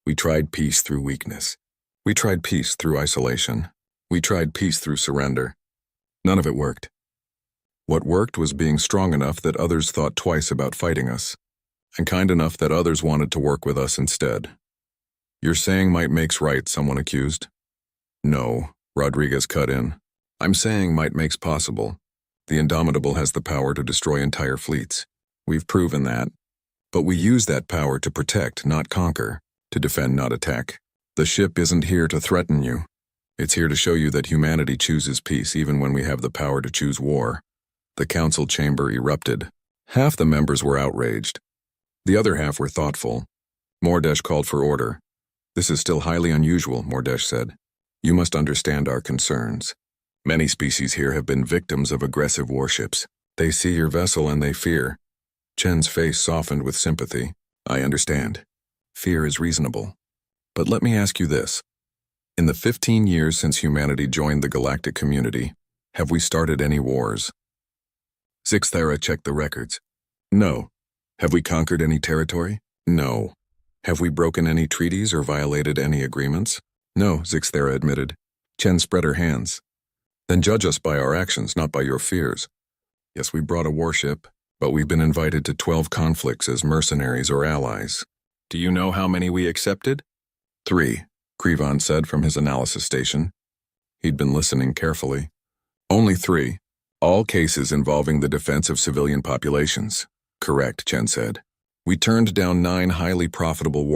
We tried peace through weakness. We tried peace through isolation. We tried peace through surrender. None of it worked. What worked was being strong enough that others thought twice about fighting us, and kind enough that others wanted to work with us instead. You're saying might makes right, someone accused. No, Rodriguez cut in. I'm saying might makes possible. The Indomitable has the power to destroy entire fleets. We've proven that. But we use that power to protect, not conquer, to defend, not attack. The ship isn't here to threaten you. It's here to show you that humanity chooses peace even when we have the power to choose war. The council chamber erupted. Half the members were outraged. The other half were thoughtful. Mordesh called for order. This is still highly unusual, Mordesh said. You must understand our concerns. Many species here have been victims of aggressive warships. They see your vessel and they fear. Chen's face softened with sympathy. I understand. Fear is reasonable. But let me ask you this. In the 15 years since humanity joined the galactic community, have we started any wars? Zixthera checked the records. No. Have we conquered any territory? No. Have we broken any treaties or violated any agreements? No, Zixthera admitted. Chen spread her hands. Then judge us by our actions, not by your fears. Yes, we brought a warship, but we've been invited to 12 conflicts as mercenaries or allies. Do you know how many we accepted? 3, Krivan said from his analysis station. He'd been listening carefully. Only 3. All cases involving the defense of civilian populations. Correct, Chen said. We turned down 9 highly profitable